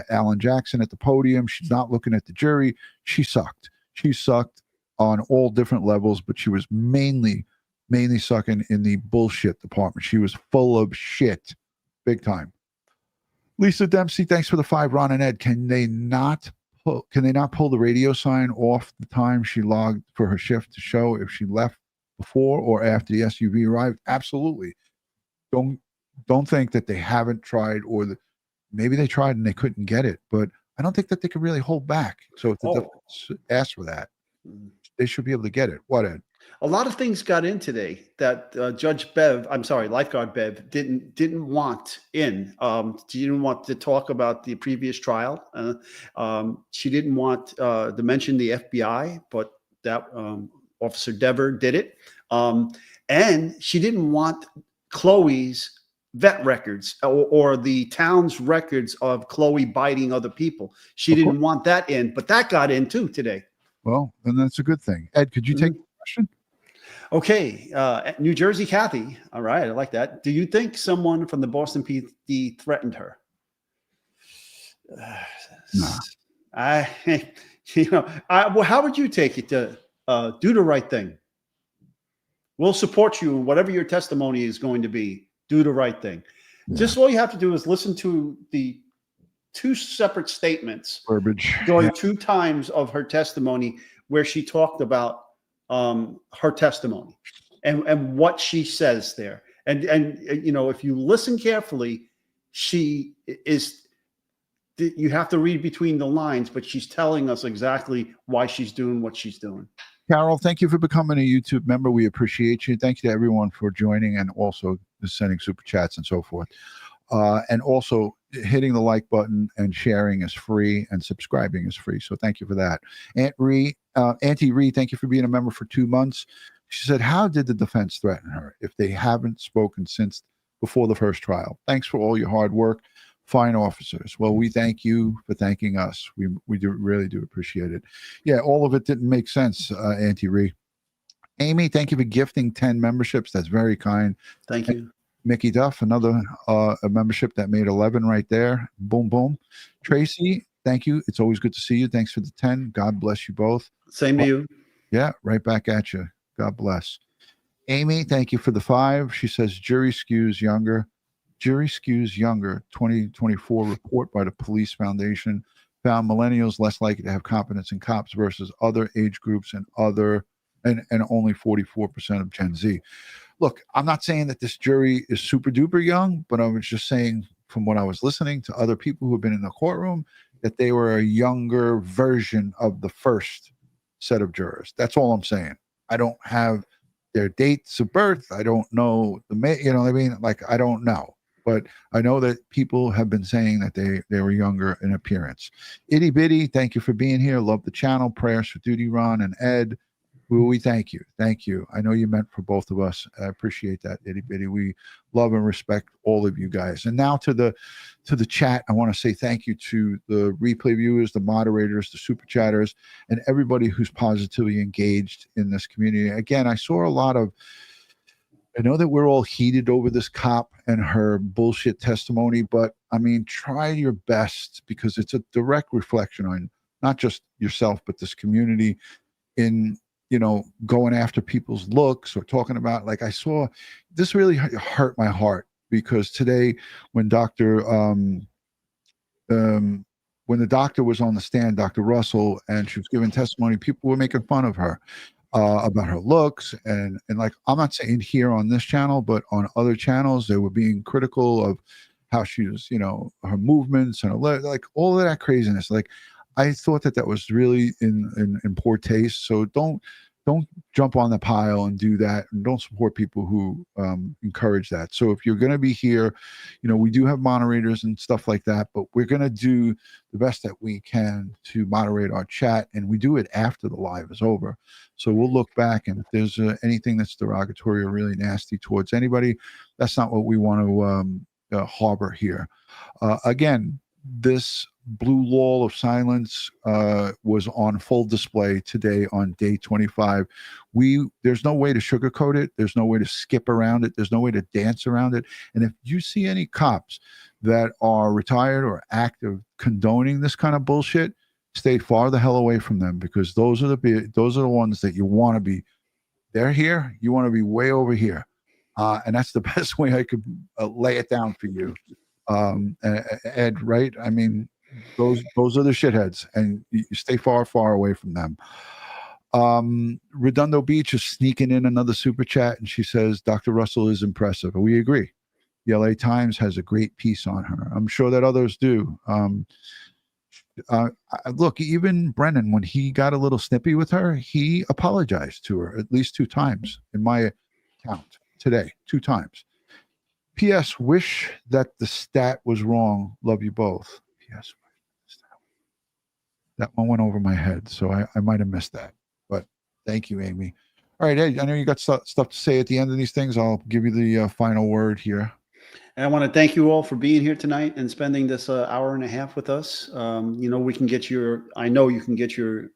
Alan Jackson at the podium. She's not looking at the jury. She sucked. She sucked on all different levels, but she was mainly sucking in the bullshit department. She was full of shit, big time. Lisa Dempsey, thanks for the 5. Ron and Ed, can they not pull the radio sign off the time she logged for her shift to show if she left before or after the SUV arrived? Absolutely. Don't think that they haven't tried, or maybe they tried and they couldn't get it, but I don't think that they could really hold back. So if the defense asked for that, they should be able to get it. What, Ed? A lot of things got in today that Lifeguard Bev didn't want in. She didn't want to talk about the previous trial. She didn't want to mention the FBI, but that Officer Deborah did it. And she didn't want Chloe's vet records or the town's records of Chloe biting other people. She didn't want that in, but that got in too today. Well, then that's a good thing. Ed, could you take the question? Okay. New Jersey Kathy. All right. I like that. Do you think someone from the Boston PD threatened her? No. Well, how would you take it to do the right thing? We'll support you, whatever your testimony is going to be. Do the right thing. Yeah. Just all you have to do is listen to the 2 separate statements, verbiage, going 2 times of her testimony where she talked about her testimony and what she says there. And if you listen carefully, you have to read between the lines, but she's telling us exactly why she's doing what she's doing. Carol, thank you for becoming a YouTube member. We appreciate you. Thank you to everyone for joining and also sending super chats and so forth. And also hitting the like button and sharing is free and subscribing is free. So thank you for that. Auntie Ree, thank you for being a member for 2 months. She said, how did the defense threaten her if they haven't spoken since before the first trial? Thanks for all your hard work. Fine officers. Well, we thank you for thanking us. We really do appreciate it. Yeah, all of it didn't make sense, Auntie Ree. Amy, thank you for gifting 10 memberships. That's very kind. Thank you. Mickey Duff, another a membership that made 11 right there. Boom, boom. Tracy, thank you. It's always good to see you. Thanks for the 10. God bless you both. Same to you. Yeah, right back at you. God bless. Amy, thank you for the 5. She says, jury skews younger. Jury skews younger. 2024 report by the Police Foundation found millennials less likely to have competence in cops versus other age groups and only 44% of Gen Z. Look, I'm not saying that this jury is super duper young, but I was just saying from what I was listening to other people who have been in the courtroom that they were a younger version of the first set of jurors. That's all I'm saying. I don't have their dates of birth. I don't know you know what I mean? Like, I don't know. But I know that people have been saying that they were younger in appearance. Itty Bitty, thank you for being here. Love the channel. Prayers for DutyRon and Ed. We thank you. Thank you. I know you meant for both of us. I appreciate that, Itty Bitty. We love and respect all of you guys. And now to the chat, I want to say thank you to the replay viewers, the moderators, the super chatters, and everybody who's positively engaged in this community. Again, I know that we're all heated over this cop and her bullshit testimony, but I mean, try your best because it's a direct reflection on not just yourself, but this community in, going after people's looks or talking about, like, I saw this really hurt my heart because today when when the doctor was on the stand, Dr. Russell, and she was giving testimony, people were making fun of her about her looks. And like, I'm not saying here on this channel, but on other channels, they were being critical of how she was, her movements and like all of that craziness. Like, I thought that was really in poor taste. So don't don't jump on the pile and do that, and don't support people who encourage that. So if you're going to be here, we do have moderators and stuff like that, but we're going to do the best that we can to moderate our chat, and we do it after the live is over. So we'll look back, and if there's anything that's derogatory or really nasty towards anybody, that's not what we want to harbor here. Again, this blue wall of silence was on full display today on day 25. There's no way to sugarcoat it. There's no way to skip around it. There's no way to dance around it. And if you see any cops that are retired or active condoning this kind of bullshit, stay far the hell away from them, because those are the ones that you want to be. They're here. You want to be way over here. And that's the best way I could lay it down for you. Ed, right? I mean, those are the shitheads, and you stay far away from them. Redondo Beach is sneaking in another super chat, and she says Dr. Russell is impressive. We agree. The LA Times has a great piece on her. I'm sure that others do. Look, even Brennan, when he got a little snippy with her, he apologized to her at least 2 times in my count today, 2 times. P.S. Wish that the stat was wrong. Love you both. P.S. That one went over my head, so I might have missed that. But thank you, Amy. All right, Ed, I know you got stuff to say at the end of these things. I'll give you the final word here. And I want to thank you all for being here tonight and spending this hour and a half with us. We can get I know you can get your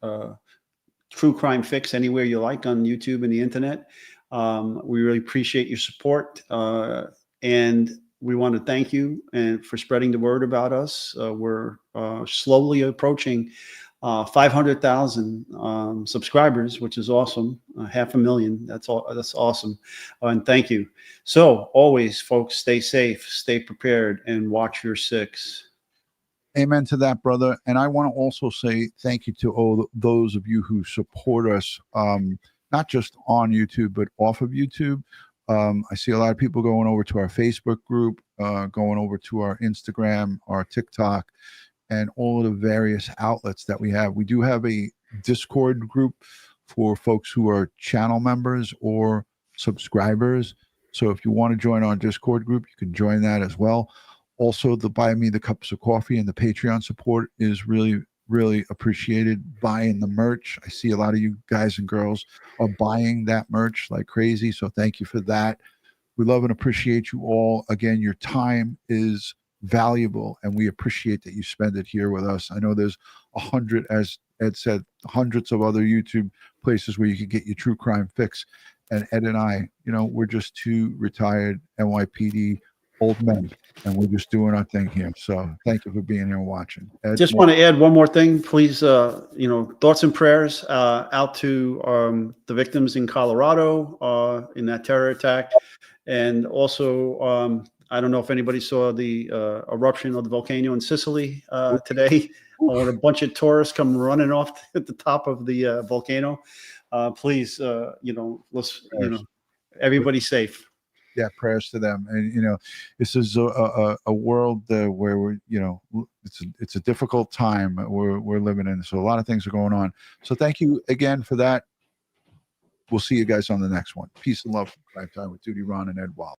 true crime fix anywhere you like on YouTube and the internet. We really appreciate your support. And we want to thank you for spreading the word about us. We're slowly approaching 500,000 subscribers, which is awesome. 500,000. That's awesome. And thank you. So always, folks, stay safe, stay prepared, and watch your 6. Amen to that, brother. And I want to also say thank you to all those of you who support us, not just on YouTube, but off of YouTube. I see a lot of people going over to our Facebook group, going over to our Instagram, our TikTok, and all of the various outlets that we have. We do have a Discord group for folks who are channel members or subscribers. So if you want to join our Discord group, you can join that as well. Also, the Buy Me the Cups of Coffee and the Patreon support is really, really appreciated. Buying the merch. I see a lot of you guys and girls are buying that merch like crazy. So thank you for that. We love and appreciate you all. Again, your time is valuable, and we appreciate that you spend it here with us. I know there's 100, as Ed said, hundreds of other YouTube places where you can get your true crime fix. And Ed and I, we're just 2 retired NYPD old men, and we're just doing our thing here. So thank you for being here and watching. Ed, Just want to add one more thing, please. Thoughts and prayers out to the victims in Colorado in that terror attack. And also, I don't know if anybody saw the eruption of the volcano in Sicily today, when a bunch of tourists come running off at the top of the volcano. Please, let's, everybody's safe. Yeah, prayers to them. And this is a world where we're, it's a difficult time we're living in. So a lot of things are going on. So thank you again for that. We'll see you guys on the next one. Peace and love from Crime Time with DutyRon and Ed Wallace.